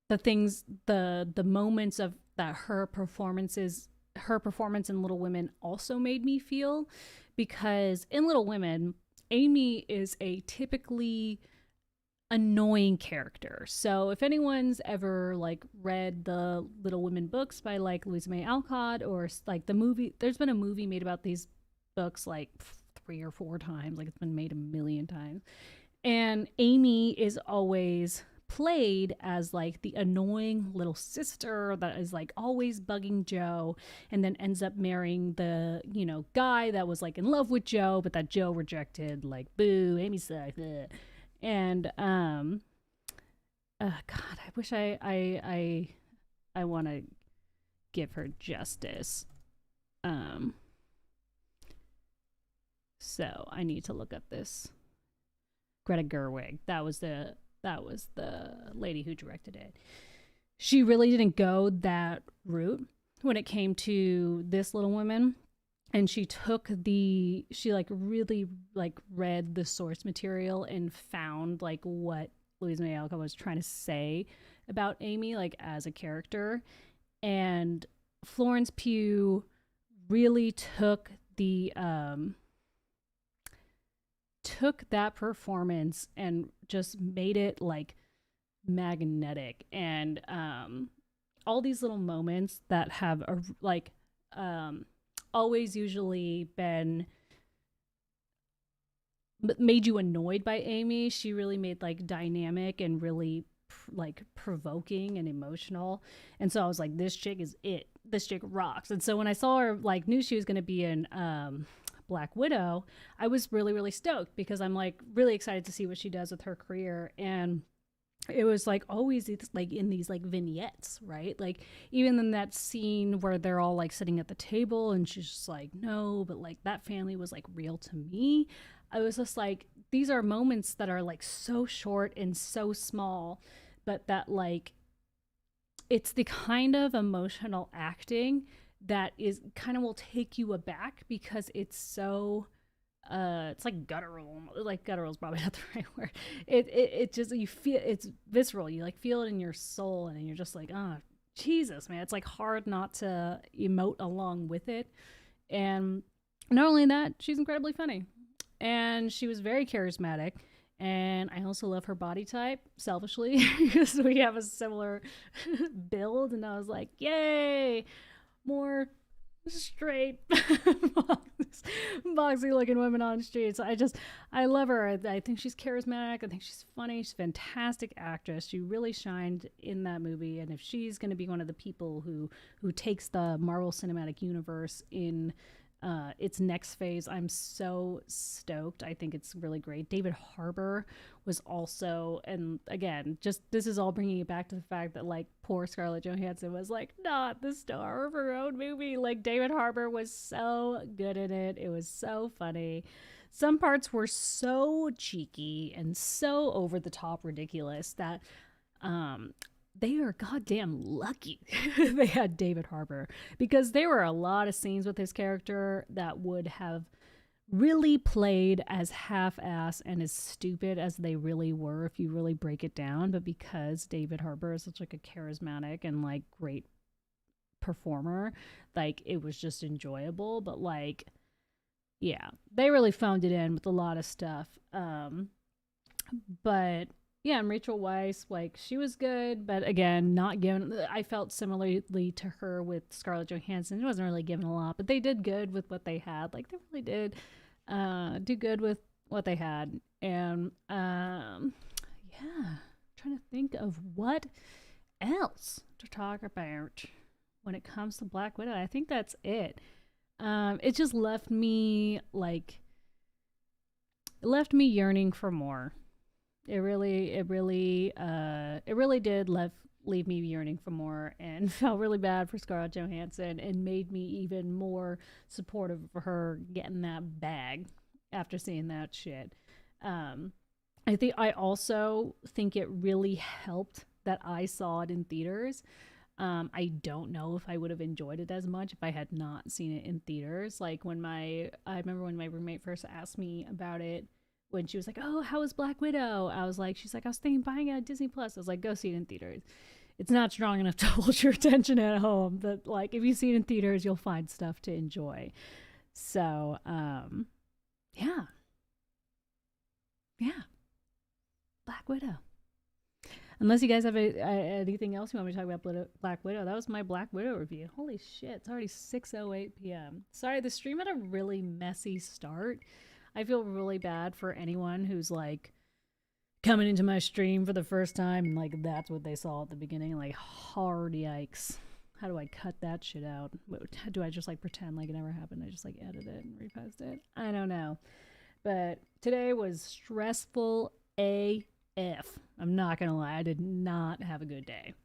the things, the moments of that her performance in Little Women also made me feel, because in Little Women, Amy is a typically annoying character. So if anyone's ever like read the Little Women books by like Louisa May Alcott, or like the movie, there's been a movie made about these books like 3 or 4 times, like it's been made a million times. And Amy is always played as like the annoying little sister that is like always bugging Joe, and then ends up marrying the, you know, guy that was like in love with Joe, but that Joe rejected. Like, boo, Amy sucks. And god, I wish I want to give her justice. So I need to look up this Greta Gerwig. That was the lady who directed it. She really didn't go that route when it came to this Little Women. And she like really like read the source material and found like what Louisa May Alcott was trying to say about Amy, like as a character. And Florence Pugh really took that performance and just made it like magnetic. And all these little moments that have like always usually been made you annoyed by Amy, she really made like dynamic and really like provoking and emotional. And so I was like, this chick is it. This chick rocks. And so when I saw her, like, knew she was going to be in Black Widow, I was really stoked, because I'm like really excited to see what she does with her career. And it was like always, it's like in these like vignettes, right? Like even in that scene where they're all like sitting at the table and she's just like, no, but like that family was like real to me. I was just like, these are moments that are like so short and so small, but that like it's the kind of emotional acting that is kind of will take you aback, because it's so it's like guttural. Like guttural is probably not the right word. It just, you feel it's visceral. You like feel it in your soul, and you're just like, oh Jesus, man. It's like hard not to emote along with it. And not only that, she's incredibly funny, and she was very charismatic. And I also love her body type, selfishly, because we have a similar build. And I was like, yay, more straight boxy looking women on streets. I love her. I think she's charismatic. I think she's funny. She's a fantastic actress. She really shined in that movie. And if she's going to be one of the people who takes the Marvel Cinematic Universe in its next phase, I'm so stoked. I think it's really great. David Harbour was also, and again, just this is all bringing it back to the fact that like poor Scarlett Johansson was like not the star of her own movie. Like David Harbour was so good in it. It was so funny. Some parts were so cheeky and so over the top ridiculous that they are goddamn lucky they had David Harbour, because there were a lot of scenes with his character that would have really played as half-ass and as stupid as they really were if you really break it down. But because David Harbour is such like a charismatic and like great performer, like it was just enjoyable. But like, yeah, they really phoned it in with a lot of stuff. But yeah, and Rachel Weisz, like she was good, but again, not given. I felt similarly to her with Scarlett Johansson. It wasn't really given a lot, but they did good with what they had. Like they really did do good with what they had. And yeah, trying to think of what else to talk about when it comes to Black Widow. I think that's it. It just left me like, it left me yearning for more. It really did leave me yearning for more, and felt really bad for Scarlett Johansson, and made me even more supportive of her getting that bag after seeing that shit. I also think it really helped that I saw it in theaters. I don't know if I would have enjoyed it as much if I had not seen it in theaters. Like I remember when my roommate first asked me about it, when she was like, "Oh, how was Black Widow?" She's like, "I was thinking buying it at Disney Plus." I was like, "Go see it in theaters. It's not strong enough to hold your attention at home, but like if you see it in theaters, you'll find stuff to enjoy." So, yeah, Black Widow. Unless you guys have anything else you want me to talk about Black Widow, that was my Black Widow review. Holy shit, it's already 6:08 p.m. Sorry, the stream had a really messy start. I feel really bad for anyone who's like coming into my stream for the first time and like that's what they saw at the beginning. Like, hard yikes. How do I cut that shit out? Do I just like pretend like it never happened? I just like edit it and repost it? I don't know. But today was stressful AF. I'm not gonna lie, I did not have a good day.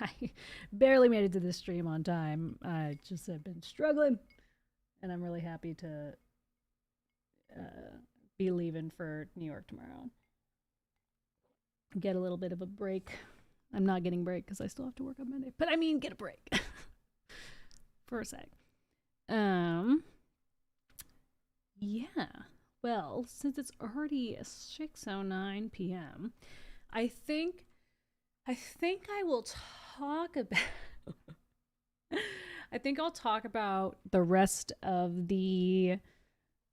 I barely made it to this stream on time. I just have been struggling, and I'm really happy to be leaving for New York tomorrow. Get a little bit of a break. I'm not getting a break because I still have to work on Monday, but I mean get a break for a sec. Yeah. Well, since it's already 6:09 p.m., I think I will talk about I think I'll talk about the rest of the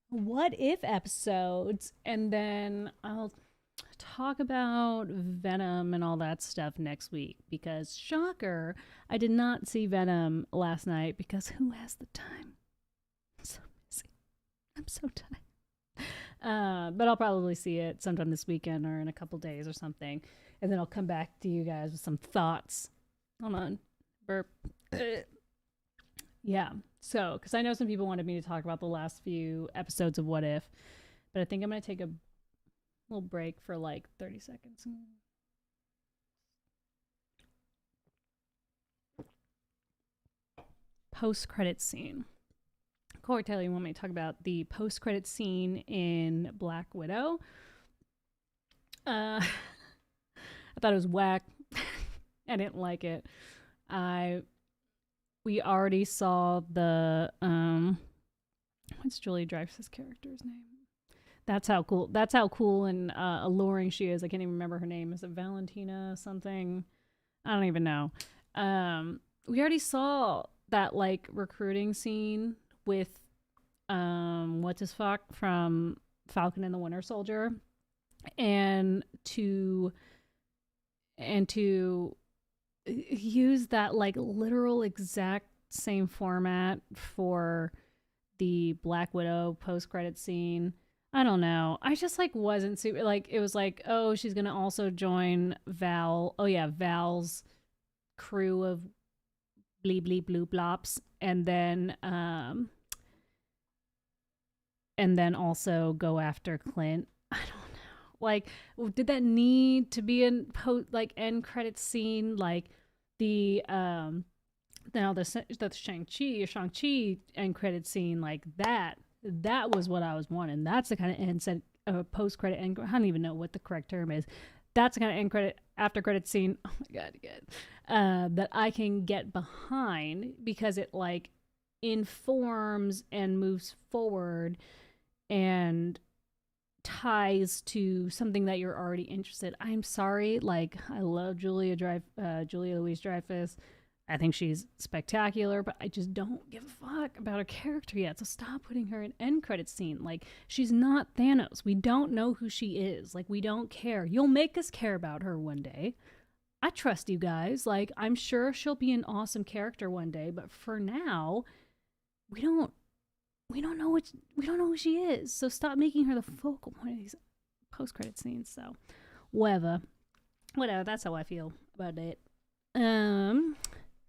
What If episodes, and then I'll talk about Venom and all that stuff next week, because shocker, I did not see Venom last night because who has the time? I'm so busy. I'm so tired. But I'll probably see it sometime this weekend or in a couple days or something, and then I'll come back to you guys with some thoughts. Hold on. Burp. Yeah. So, because I know some people wanted me to talk about the last few episodes of What If, but I think I'm going to take a little break for like 30 seconds. Post-credit scene. Corey Taylor, you want me to talk about the post-credit scene in Black Widow? I thought it was whack. I didn't like it. We already saw the what's Julie Dreyfus' character's name? That's how cool and alluring she is. I can't even remember her name. Is it Valentina something? I don't even know. We already saw that like recruiting scene with what's his fuck from Falcon and the Winter Soldier, and to use that like literal exact same format for the Black Widow post-credit scene. I don't know. I just like wasn't super like, it was like, oh, she's gonna also join Val. Oh yeah, Val's crew of bleep bleep bloop blops, and then also go after Clint. I don't know. Like, did that need to be in end credit scene? Like the now the Shang-Chi end credit scene, like that was what I was wanting. That's the kind of post credit end. I don't even know what the correct term is. that's the kind of end credit after credit scene. Oh my god, good. That I can get behind because it like informs and moves forward and ties to something that you're already interested. I'm sorry, like I love Julia Louis-Dreyfus. I think she's spectacular, but I just don't give a fuck about her character yet. So stop putting her in end credit scene. Like, she's not Thanos. We don't know who she is. Like, we don't care. You'll make us care about her one day. I trust you guys. Like, I'm sure she'll be an awesome character one day, but for now, we don't know who she is. So stop making her the focal point of these post credit scenes. So whatever. That's how I feel about it.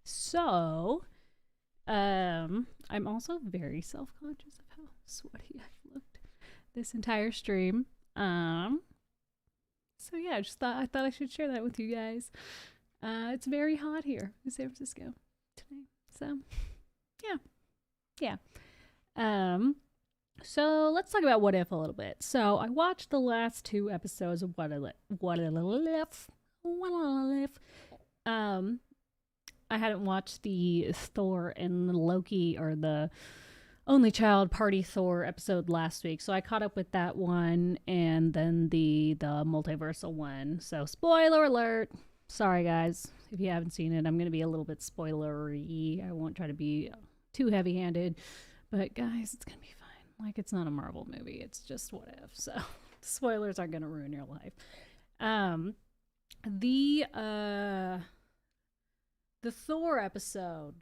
So, I'm also very self-conscious of how sweaty I've looked this entire stream. So yeah, I thought I should share that with you guys. It's very hot here in San Francisco today. So, yeah. So let's talk about What If a little bit. So I watched the last 2 episodes of What If. I hadn't watched the Thor and Loki or the Only Child Party Thor episode last week, so I caught up with that one and then the multiversal one. So spoiler alert. Sorry guys, if you haven't seen it, I'm going to be a little bit spoilery. I won't try to be too heavy-handed, but guys, it's going to be fine. Like, it's not a Marvel movie. It's just What If. So spoilers aren't going to ruin your life. The Thor episode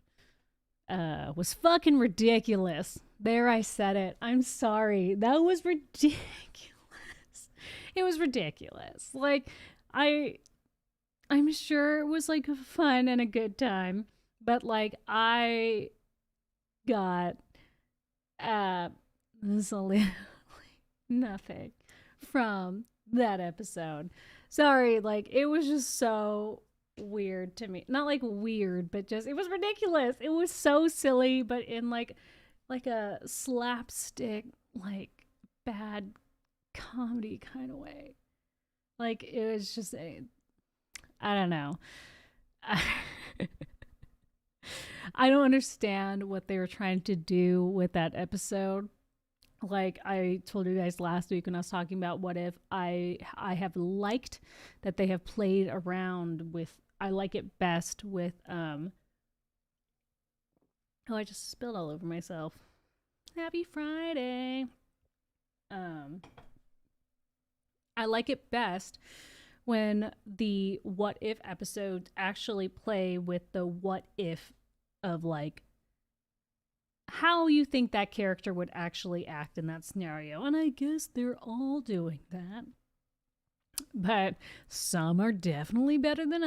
was fucking ridiculous. There, I said it. I'm sorry. That was ridiculous. It was ridiculous. Like, I'm sure it was like fun and a good time, but like I got absolutely nothing from that episode. Sorry, like it was just so weird to me. Not like weird, but just it was ridiculous. It was so silly, but in like a slapstick, like bad comedy kind of way. Like it was just I don't know. I don't understand what they were trying to do with that episode. Like I told you guys last week when I was talking about What If, I have liked that they have played around with, I like it best with oh, I just spilled all over myself. Happy Friday. I like it best when the What If episodes actually play with the what if of like how you think that character would actually act in that scenario. And I guess they're all doing that. But some are definitely better than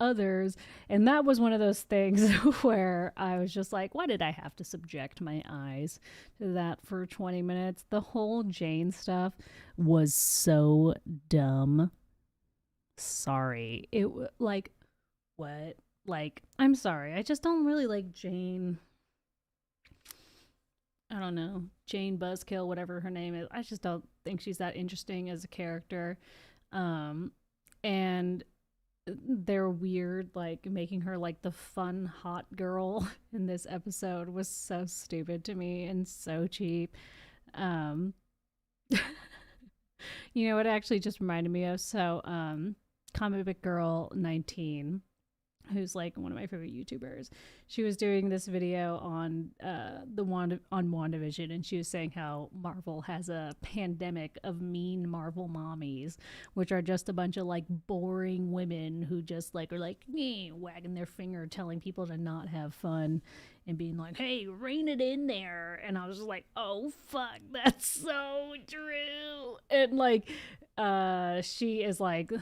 others. And that was one of those things where I was just like, why did I have to subject my eyes to that for 20 minutes? The whole Jane stuff was so dumb. Sorry. It like, what? Like, I'm sorry. I just don't really like Jane. I don't know, Jane Buzzkill, whatever her name is. I just don't think she's that interesting as a character. And they're weird, like making her like the fun hot girl in this episode was so stupid to me and so cheap. You know what it actually just reminded me of? So, Comic Book Girl 19, who's like one of my favorite YouTubers, she was doing this video on WandaVision, and she was saying how Marvel has a pandemic of mean Marvel mommies, which are just a bunch of like boring women who just like are like wagging their finger, telling people to not have fun, and being like, "Hey, rein it in there." And I was just like, "Oh fuck, that's so true." And like, she is like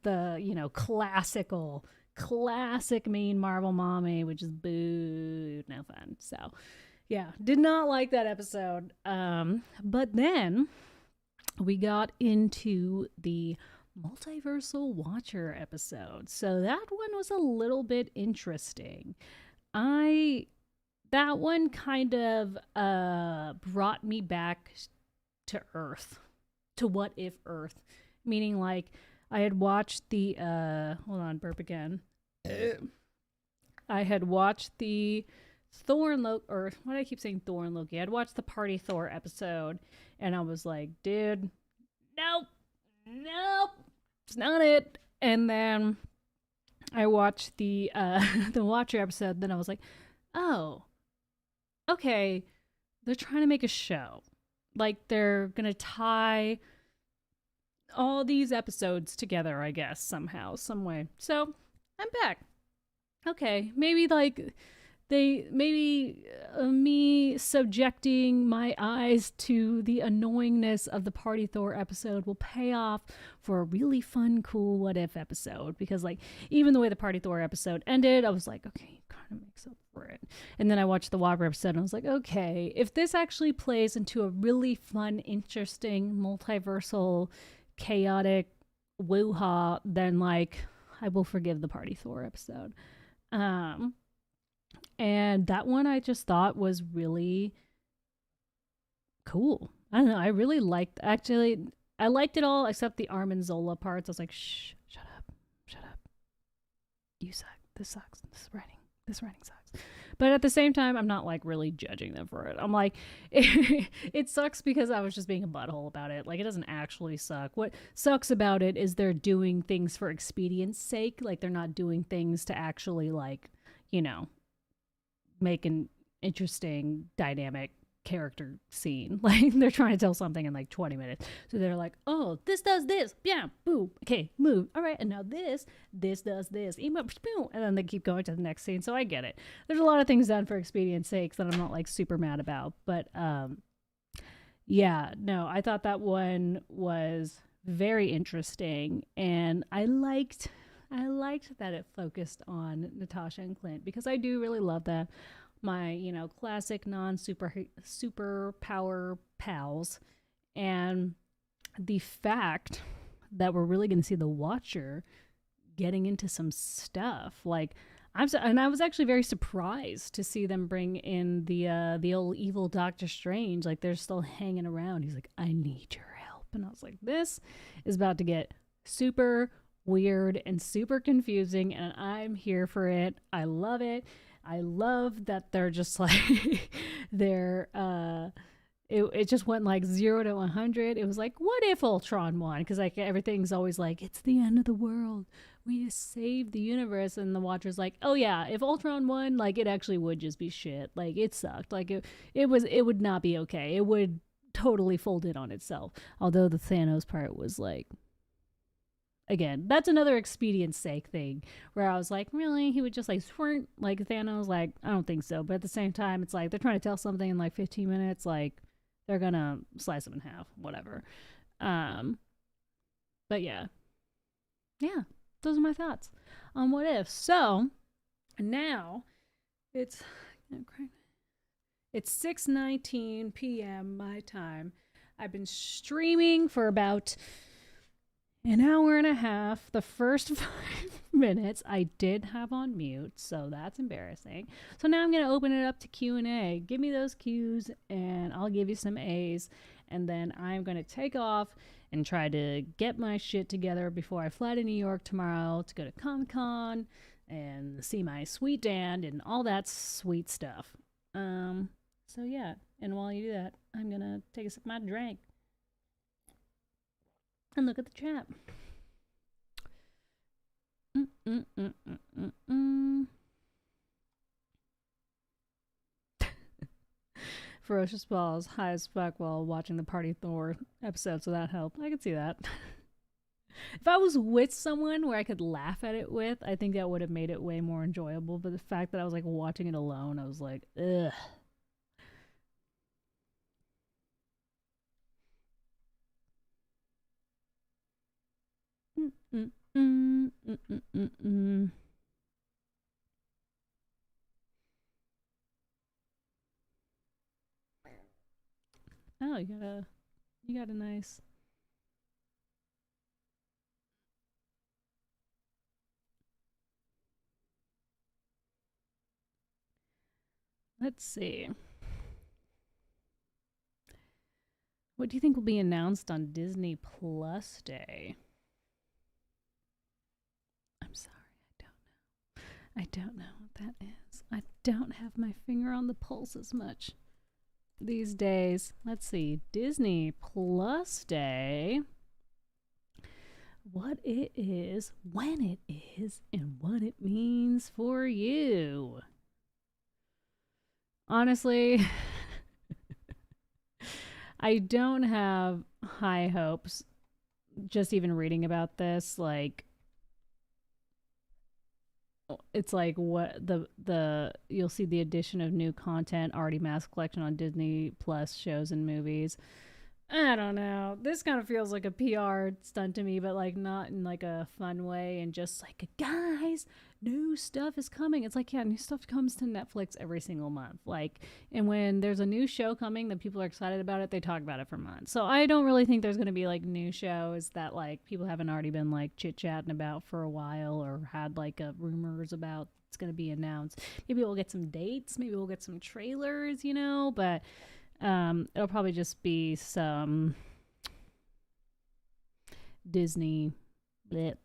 the classic mean Marvel mommy, which is boo, no fun. So yeah, did not like that episode. But then we got into the Multiversal Watcher episode. So that one was a little bit interesting. That one kind of brought me back to Earth, to What If Earth, meaning like I had watched the hold on, burp again. I had watched the Thor and Loki, or why do I keep saying Thor and Loki? I'd watched the Party Thor episode, and I was like, dude, nope, nope, it's not it. And then I watched the the Watcher episode. Then I was like, oh, okay, they're trying to make a show. Like they're gonna tie all these episodes together, I guess, somehow, some way. So I'm back. Okay, maybe like they maybe me subjecting my eyes to the annoyingness of the Party Thor episode will pay off for a really fun, cool What If episode. Because like even the way the Party Thor episode ended, I was like, okay, it kind of makes up for it. And then I watched the Whopper episode and I was like, okay, if this actually plays into a really fun, interesting, multiversal, chaotic woo-ha, then like I will forgive the Party Thor episode. And that one I just thought was really cool. I don't know. I really liked, actually, I liked it all except the Armin Zola parts. I was like, shh, shut up, shut up. You suck. This sucks. This writing sucks. But at the same time, I'm not like really judging them for it. I'm like, it sucks because I was just being a butthole about it. Like, it doesn't actually suck. What sucks about it is they're doing things for expedience sake. Like, they're not doing things to actually, like, you know, make an interesting, dynamic character scene. Like, they're trying to tell something in like 20 minutes. So they're like, oh, this does this. Yeah, boom. Okay, move. All right, and now this does this. And then they keep going to the next scene. So I get it. There's a lot of things done for expedience sakes that I'm not like super mad about. But yeah, no, I thought that one was very interesting. And I liked that it focused on Natasha and Clint because I do really love that. My, you know, classic super power pals. And the fact that we're really going to see the Watcher getting into some stuff. Like, and I was actually very surprised to see them bring in the old evil Doctor Strange. Like, they're still hanging around. He's like, I need your help. And I was like, this is about to get super weird and super confusing, and I'm here for it. I love it. I love that they're just like they're it just went like 0 to 100. It was like, what if Ultron won? Because like everything's always like, it's the end of the world, we just saved the universe, and the Watcher's like, oh yeah, if Ultron won, like it actually would just be shit. Like it sucked. Like it would not be okay. It would totally fold in on itself. Although the Thanos part was like, again, that's another expedient sake thing where I was like, really? He would just like squirt like Thanos? Like, I don't think so. But at the same time, it's like they're trying to tell something in like 15 minutes. Like, they're gonna slice him in half, whatever. But yeah, those are my thoughts on What If. So now it's 6:19 p.m. my time. I've been streaming for about an hour and a half. The first 5 minutes I did have on mute, so that's embarrassing. So now I'm going to open it up to Q&A. Give me those Q's and I'll give you some A's, and then I'm going to take off and try to get my shit together before I fly to New York tomorrow to go to Comic-Con and see my sweet Dan and all that sweet stuff. So yeah, and while you do that, I'm going to take a sip of my drink and look at the chat. Ferocious Balls, high as fuck while watching the Party Thor episode, so that helped. I could see that. If I was with someone where I could laugh at it with, I think that would have made it way more enjoyable. But the fact that I was like watching it alone, I was like, ugh. Oh, you got a nice. Let's see. What do you think will be announced on Disney Plus Day? I don't know what that is. I don't have my finger on the pulse as much these days. Let's see. Disney Plus Day. What it is, when it is, and what it means for you. Honestly, I don't have high hopes just even reading about this. Like, it's like what the you'll see the addition of new content, already mass collection on Disney Plus shows and movies. I don't know. This kind of feels like a PR stunt to me, but like not in like a fun way, and just like, guys, new stuff is coming. It's like, yeah, new stuff comes to Netflix every single month. Like, and when there's a new show coming that people are excited about it, they talk about it for months. So I don't really think there's going to be like new shows that like people haven't already been like chit chatting about for a while, or had like rumors about it's going to be announced. Maybe we'll get some dates. Maybe we'll get some trailers, you know, but it'll probably just be some Disney blip.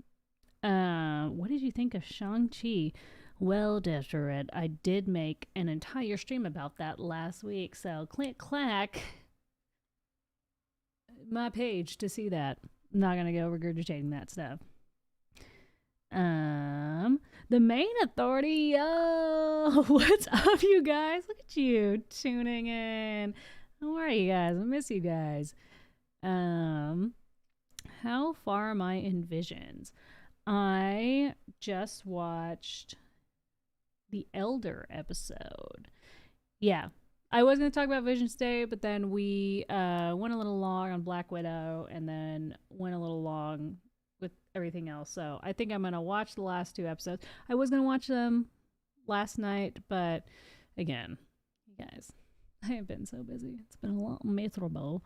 What did you think of Shang-Chi? Well, Deseret, I did make an entire stream about that last week, so clack my page to see that. I'm not gonna go regurgitating that stuff. The main authority, yo, what's up, you guys? Look at you tuning in. How are you guys? I miss you guys. How far am I in Visions? I just watched the Elder episode. Yeah, I was going to talk about Visions Day, but then we went a little long on Black Widow, and then went a little long with everything else. So I think I'm going to watch the last 2 episodes. I was going to watch them last night, but again, you guys, I have been so busy. It's been a lot miserable.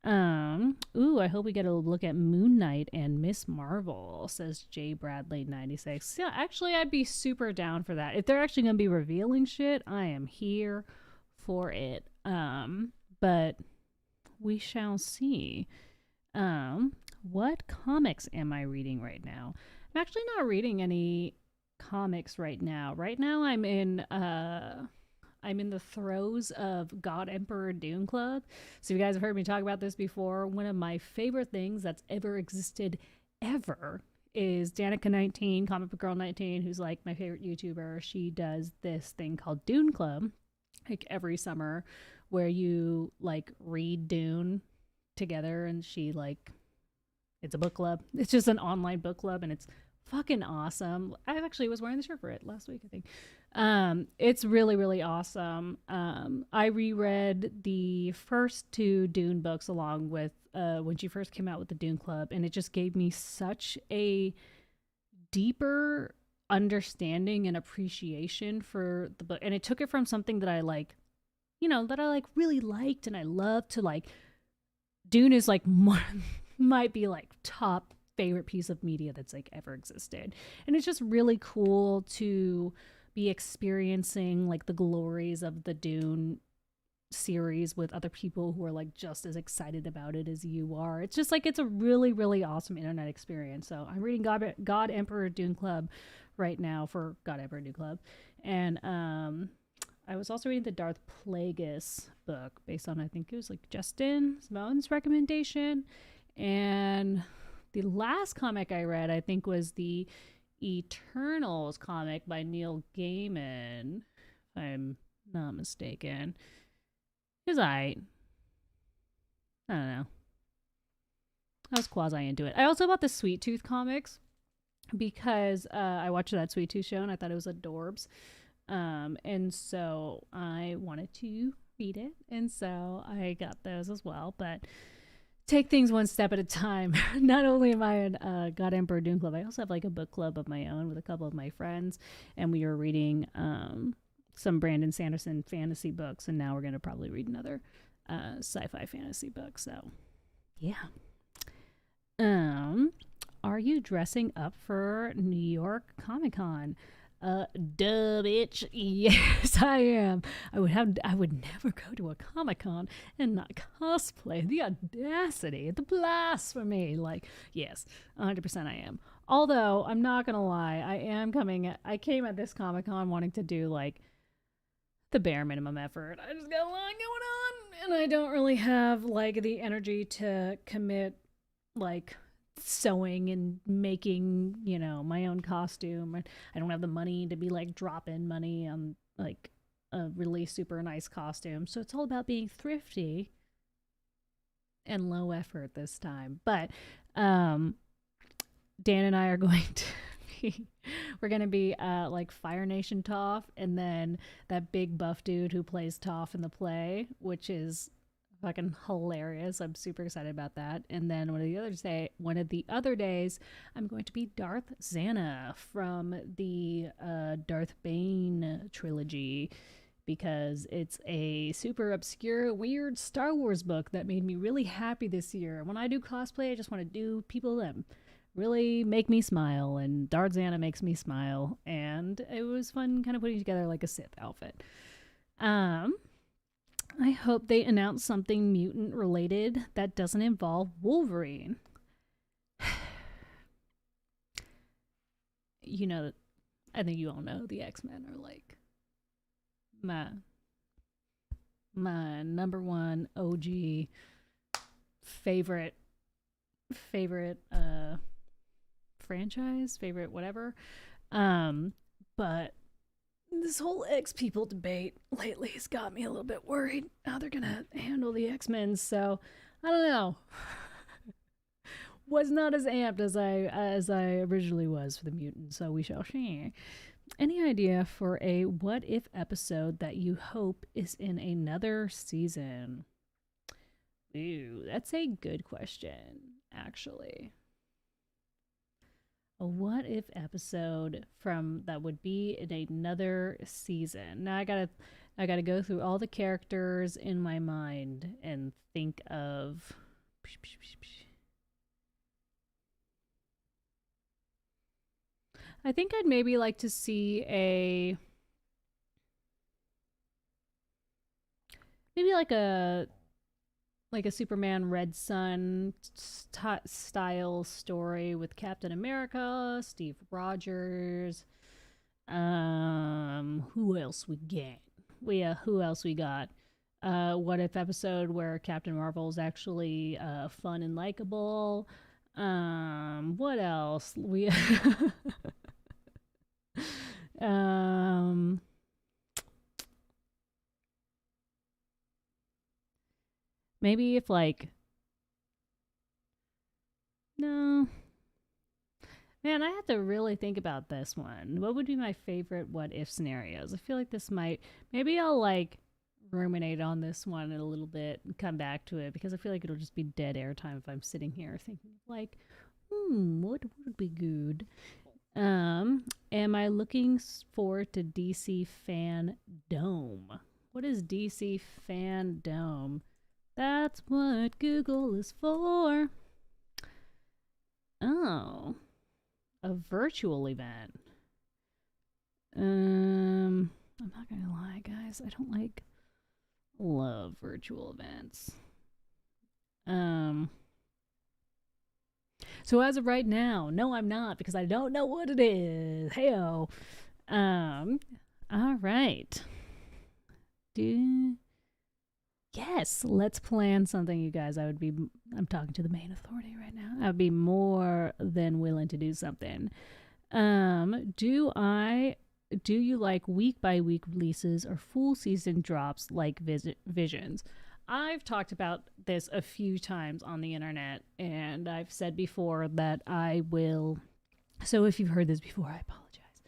I hope we get a look at Moon Knight and Miss Marvel, says J Bradley 96. Yeah, actually, I'd be super down for that. If they're actually going to be revealing shit, I am here for it. But we shall see. What comics am I reading right now? I'm actually not reading any comics right now. Right now I'm in the throes of God Emperor Doom Club. So you guys have heard me talk about this before. One of my favorite things that's ever existed ever is Danica19, Comic Book Girl 19, who's like my favorite YouTuber. She does this thing called Dune Club, like every summer, where you like read Dune together, and she like, it's a book club. It's just an online book club, and it's fucking awesome. I actually was wearing the shirt for it last week, I think. It's really, really awesome. I reread the first 2 Dune books along with when she first came out with the Dune Club, and it just gave me such a deeper understanding and appreciation for the book. And it took it from something that I like, that I like really liked and I love, to like, Dune is like might be like top favorite piece of media that's like ever existed. And it's just really cool to be experiencing like the glories of the Dune series with other people who are like just as excited about it as you are. It's just like, it's a really, really awesome internet experience. So I'm reading God Emperor Dune Club right now for God Emperor Dune Club. And I was also reading the Darth Plagueis book based on, I think it was like Justin Simone's recommendation. And the last comic I read, I think, was the Eternals comic by Neil Gaiman, if I'm not mistaken. It was alright. I don't know. I was quasi into it. I also bought the Sweet Tooth comics because I watched that Sweet Tooth show and I thought it was adorbs. And so I wanted to read it, and so I got those as well. But take things one step at a time. Not only am I in God Emperor Dune Club, I also have like a book club of my own with a couple of my friends, and we are reading some Brandon Sanderson fantasy books, and now we're going to probably read another sci-fi fantasy book. So yeah. Are you dressing up for New York Comic Con? Duh, bitch. Yes, I am. I would never go to a Comic-Con and not cosplay. The audacity, the blasphemy. Like, yes, 100% I am. Although, I'm not gonna lie, I came at this Comic-Con wanting to do, like, the bare minimum effort. I just got a lot going on, and I don't really have, like, the energy to commit, like, sewing and making, my own costume. I don't have the money to be like dropping money on like a really super nice costume. So it's all about being thrifty and low effort this time. But Dan and I are going to we're going to be like Fire Nation Toph, and then that big buff dude who plays Toph in the play, which is fucking hilarious. I'm super excited about that. And then one of the other days, I'm going to be Darth Xana from the Darth Bane trilogy, because it's a super obscure, weird Star Wars book that made me really happy this year. When I do cosplay, I just want to do people that really make me smile, and Darth Xana makes me smile, and it was fun kind of putting together like a Sith outfit. I hope they announce something mutant related that doesn't involve Wolverine. I think you all know the X-Men are like my number one OG favorite franchise, favorite whatever. But this whole X people debate lately has got me a little bit worried how they're gonna handle the X-Men. So I don't know. Was not as amped as I originally was for the mutants, so we shall see. Any idea for a what if episode that you hope is in another season? Ooh, that's a good question, actually. A what if episode from that would be in another season. Now I gotta go through all the characters in my mind and think of I think I'd maybe like to see maybe like a Superman Red Sun style story with Captain America, Steve Rogers. Who else we get? Who else we got? What if episode where Captain Marvel is actually fun and likable? What else? We maybe if like no. Man, I have to really think about this one. What would be my favorite what if scenarios? I feel like this might maybe I'll like ruminate on this one in a little bit and come back to it, because I feel like it'll just be dead air time if I'm sitting here thinking like, what would be good? Am I looking forward to DC Fandom? What is DC Fandom? That's what Google is for. Oh, a virtual event. I'm not gonna lie, guys. I don't love virtual events. So as of right now, no, I'm not, because I don't know what it is. Heyo. All right. Yes, let's plan something, you guys. I'm talking to the main authority right now. I'd be more than willing to do something. Do you like week by week releases or full season drops like Visions? I've talked about this a few times on the internet, and I've said before that I will. So if you've heard this before, I apologize.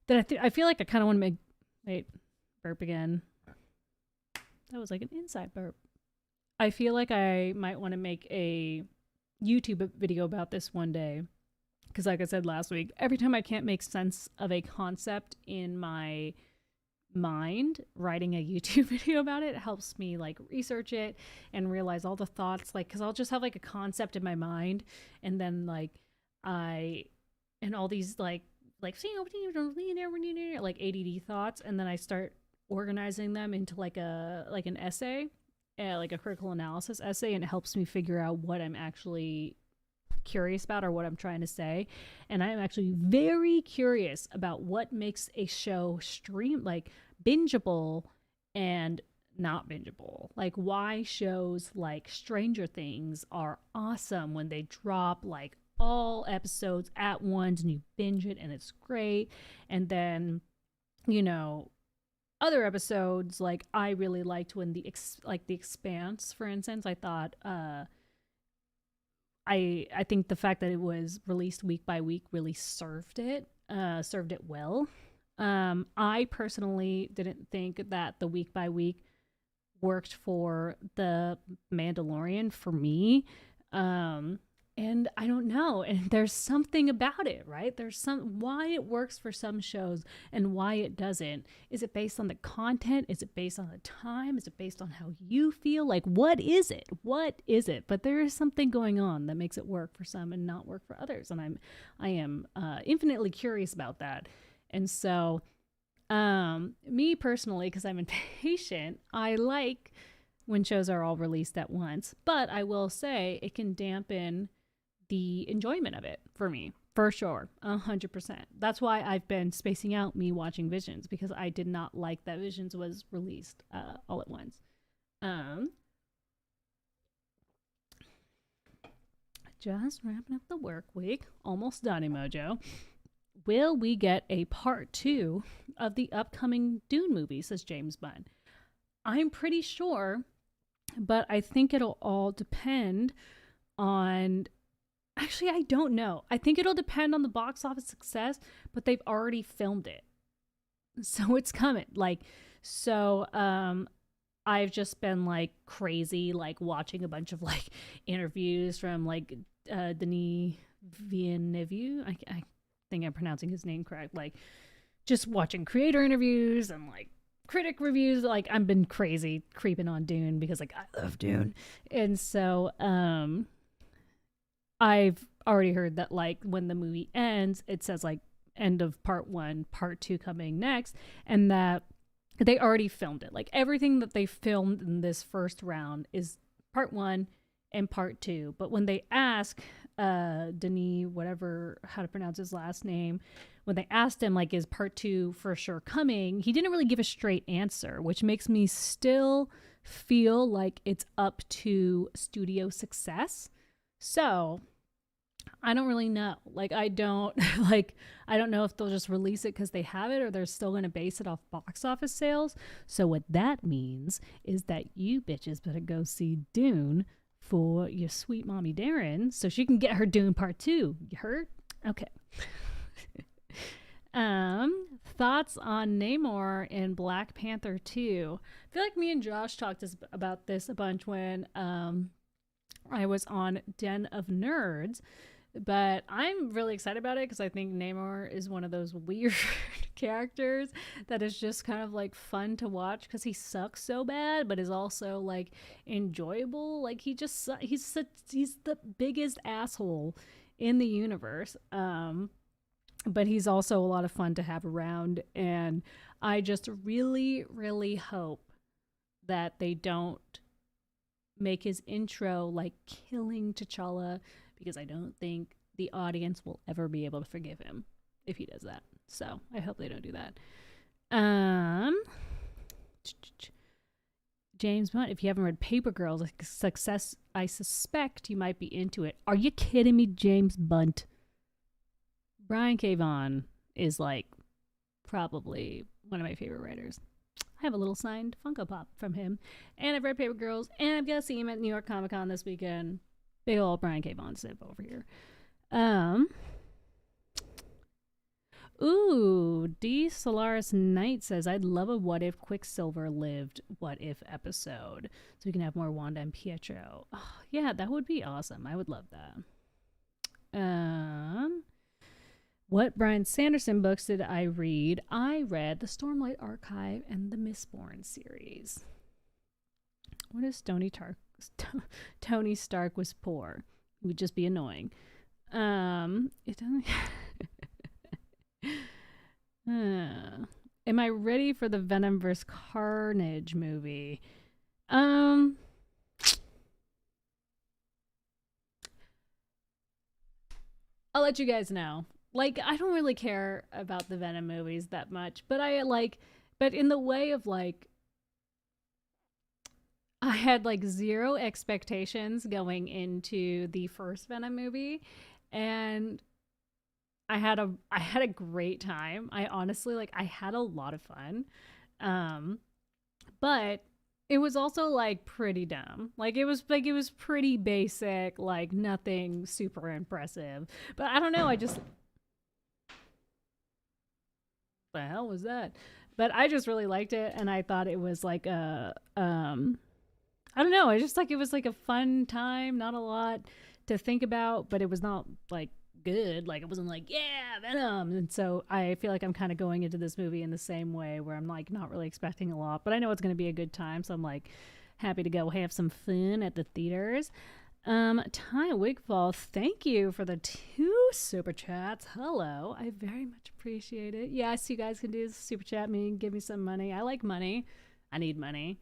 That I feel like I kind of want to wait, burp again. That was like an inside burp. I feel like I might want to make a YouTube video about this one day, because like I said last week, every time I can't make sense of a concept in my mind, writing a YouTube video about it helps me like research it and realize all the thoughts, like, because I'll just have like a concept in my mind, and then like and all these like like like ADD thoughts, and then I start organizing them into like an essay, like a critical analysis essay, and it helps me figure out what I'm actually curious about or what I'm trying to say. And I'm actually very curious about what makes a show bingeable and not bingeable. Like why shows like Stranger Things are awesome when they drop like all episodes at once and you binge it and it's great. And then, you know, other episodes like I really liked when the Expanse, for instance, I thought I think the fact that it was released week by week really served it well. I personally didn't think that the week by week worked for the Mandalorian for me. And I don't know. And there's something about it, right? There's why it works for some shows and why it doesn't. Is it based on the content? Is it based on the time? Is it based on how you feel? Like, what is it? What is it? But there is something going on that makes it work for some and not work for others. And I am infinitely curious about that. And so, me personally, because I'm impatient, I like when shows are all released at once. But I will say it can dampen the enjoyment of it for me, for sure, 100%. That's why I've been spacing out me watching Visions, because I did not like that Visions was released all at once. Just wrapping up the work week, almost done, Emojo. Will we get a part 2 of the upcoming Dune movie, says James Bunn. I'm pretty sure, but I think it'll all depend on... Actually, I don't know. I think it'll depend on the box office success, but they've already filmed it. So it's coming. I've just been like crazy, like watching a bunch of like interviews from like Denis Villeneuve. I think I'm pronouncing his name correct. Like just watching creator interviews and like critic reviews. Like I've been crazy creeping on Dune because like I love Dune. And so I've already heard that like when the movie ends, it says like end of part 1, part 2 coming next, and that they already filmed it. Like everything that they filmed in this first round is part 1 and part 2. But when they ask Denis, whatever, how to pronounce his last name, when they asked him like, is part 2 for sure coming, he didn't really give a straight answer, which makes me still feel like it's up to studio success. So I don't really know. Like I don't know if they'll just release it because they have it, or they're still going to base it off box office sales. So what that means is that you bitches better go see Dune for your sweet mommy Daryn so she can get her Dune part 2. You heard? Okay. Thoughts on Namor in Black Panther 2. I feel like me and Josh talked about this a bunch when I was on Den of Nerds, but I'm really excited about it because I think Namor is one of those weird characters that is just kind of like fun to watch because he sucks so bad, but is also like enjoyable. Like he's the biggest asshole in the universe. But he's also a lot of fun to have around, and I just really, really hope that they don't make his intro like killing T'Challa, because I don't think the audience will ever be able to forgive him if he does that. So I hope they don't do that. James Bond, if you haven't read Paper Girls, success, I suspect you might be into it. Are you kidding me, James Bunt? Brian K. Vaughan is like probably one of my favorite writers. I have a little signed Funko Pop from him, and I've read Paper Girls, and I'm gonna see him at New York Comic Con this weekend. Big old Brian K. Vaughan sip over here. D. Solaris Knight says, I'd love a What If Quicksilver lived What If episode, so we can have more Wanda and Pietro. Oh, yeah, that would be awesome. I would love that. What Bryan Sanderson books did I read? I read the Stormlight Archive and the Mistborn series. What if Tony Stark was poor? It would just be annoying. It doesn't... Am I ready for the Venom vs. Carnage movie? Um, I'll let you guys know. Like, I don't really care about the Venom movies that much, but but in the way of like, I had like zero expectations going into the first Venom movie, and I had a great time. I honestly like I had a lot of fun. Um but it was also like pretty dumb. It was pretty basic, like nothing super impressive. But I don't know, I just the hell was that? But I just really liked it, and I thought it was like a I don't know, I just like it was like a fun time, not a lot to think about, but it was not like good. Like it wasn't like, yeah, Venom. And so I feel like I'm kind of going into this movie in the same way where I'm like not really expecting a lot, but I know it's going to be a good time, so I'm like happy to go have some fun at the theaters. Ty Wigfall, thank you for the 2 super chats. Hello, I very much appreciate it. Yes, you guys can do super chat me, give me some money. I like money. I need money.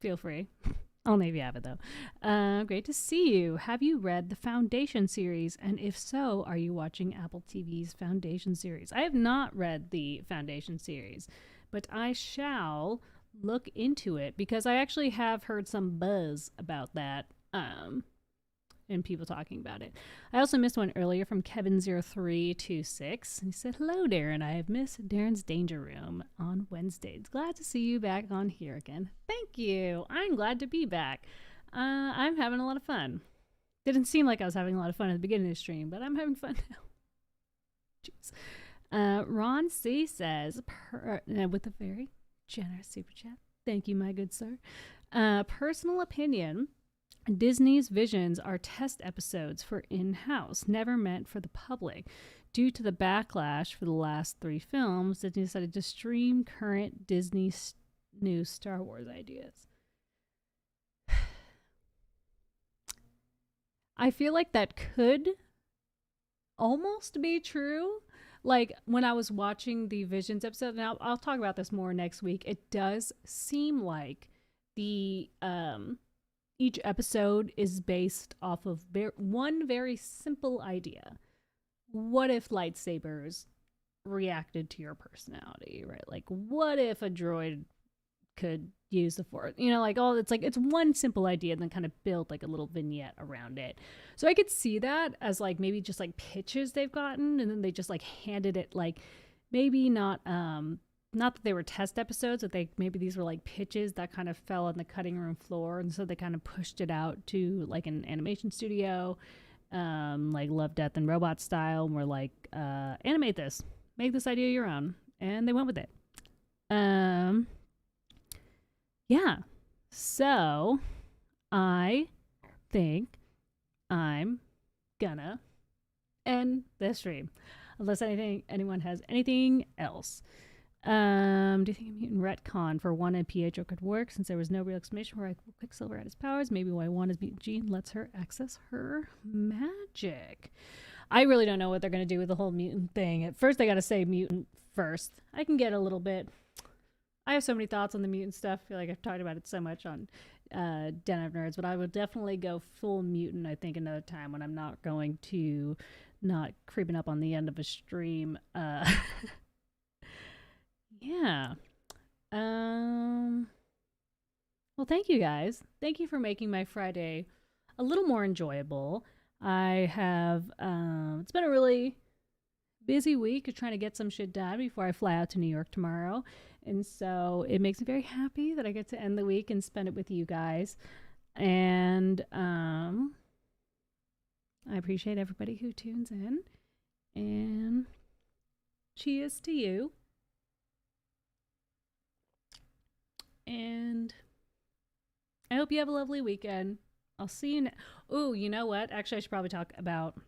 Feel free. Only if you have it, though. Great to see you. Have you read the Foundation series? And if so, are you watching Apple TV's Foundation series? I have not read the Foundation series, but I shall look into it because I actually have heard some buzz about that. And people talking about it. I also missed one earlier from Kevin0326. He said, "Hello, Daryn. I have missed Daryn's Danger Room on Wednesdays. Glad to see you back on here again." Thank you. I'm glad to be back. I'm having a lot of fun. Didn't seem like I was having a lot of fun at the beginning of the stream, but I'm having fun now. Jeez. Ron C says, with a very generous super chat, "Thank you, my good sir. Personal opinion, Disney's visions are test episodes for in-house, never meant for the public. Due to the backlash for the last 3 films, Disney decided to stream current Disney new Star Wars ideas." I feel like that could almost be true. Like when I was watching the Visions episode, and I'll talk about this more next week, it does seem like the each episode is based off of one very simple idea. What if lightsabers reacted to your personality, right? Like, what if a droid could use the force? It's one simple idea and then kind of build like a little vignette around it. So I could see that as like maybe just like pitches they've gotten, and then they just like handed it like maybe not that they were test episodes, but maybe these were like pitches that kind of fell on the cutting room floor, and so they kind of pushed it out to like an animation studio, like Love, Death, and Robot style, and were like, animate this, make this idea your own, and they went with it. Yeah. So I think I'm gonna end this stream, unless anyone has anything else. Do you think a mutant retcon for one and Pietro could work, since there was no real explanation where Quicksilver had his powers? Maybe why one is mutant Jean lets her access her magic. I really don't know what they're going to do with the whole mutant thing. At first, they got to say mutant first. I can get a little bit. I have so many thoughts on the mutant stuff. I feel like I've talked about it so much on Den of Nerds, but I would definitely go full mutant, I think, another time when I'm not going to not creeping up on the end of a stream. Yeah. Well, thank you guys. Thank you for making my Friday a little more enjoyable. I have it's been a really busy week of trying to get some shit done before I fly out to New York tomorrow. And so it makes me very happy that I get to end the week and spend it with you guys. And I appreciate everybody who tunes in. And cheers to you. And I hope you have a lovely weekend. I'll see you. Oh, you know what? Actually, I should probably talk about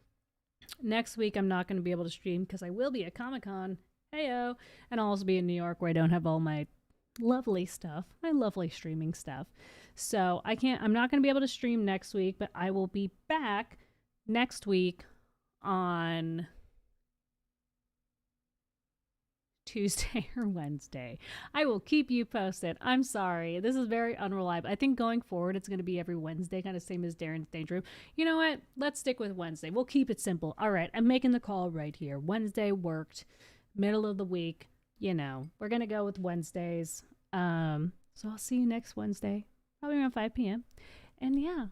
next week. I'm not going to be able to stream because I will be at Comic-Con. Heyo. And I'll also be in New York where I don't have all my lovely stuff, my lovely streaming stuff. So I'm not going to be able to stream next week, but I will be back next week on Tuesday or Wednesday. I will keep you posted. I'm sorry. This is very unreliable. I think going forward, it's going to be every Wednesday, kind of same as Daryn's Danger Room. You know what? Let's stick with Wednesday. We'll keep it simple. All right. I'm making the call right here. Wednesday worked. Middle of the week. You know, we're going to go with Wednesdays. So I'll see you next Wednesday, probably around 5 p.m. And yeah,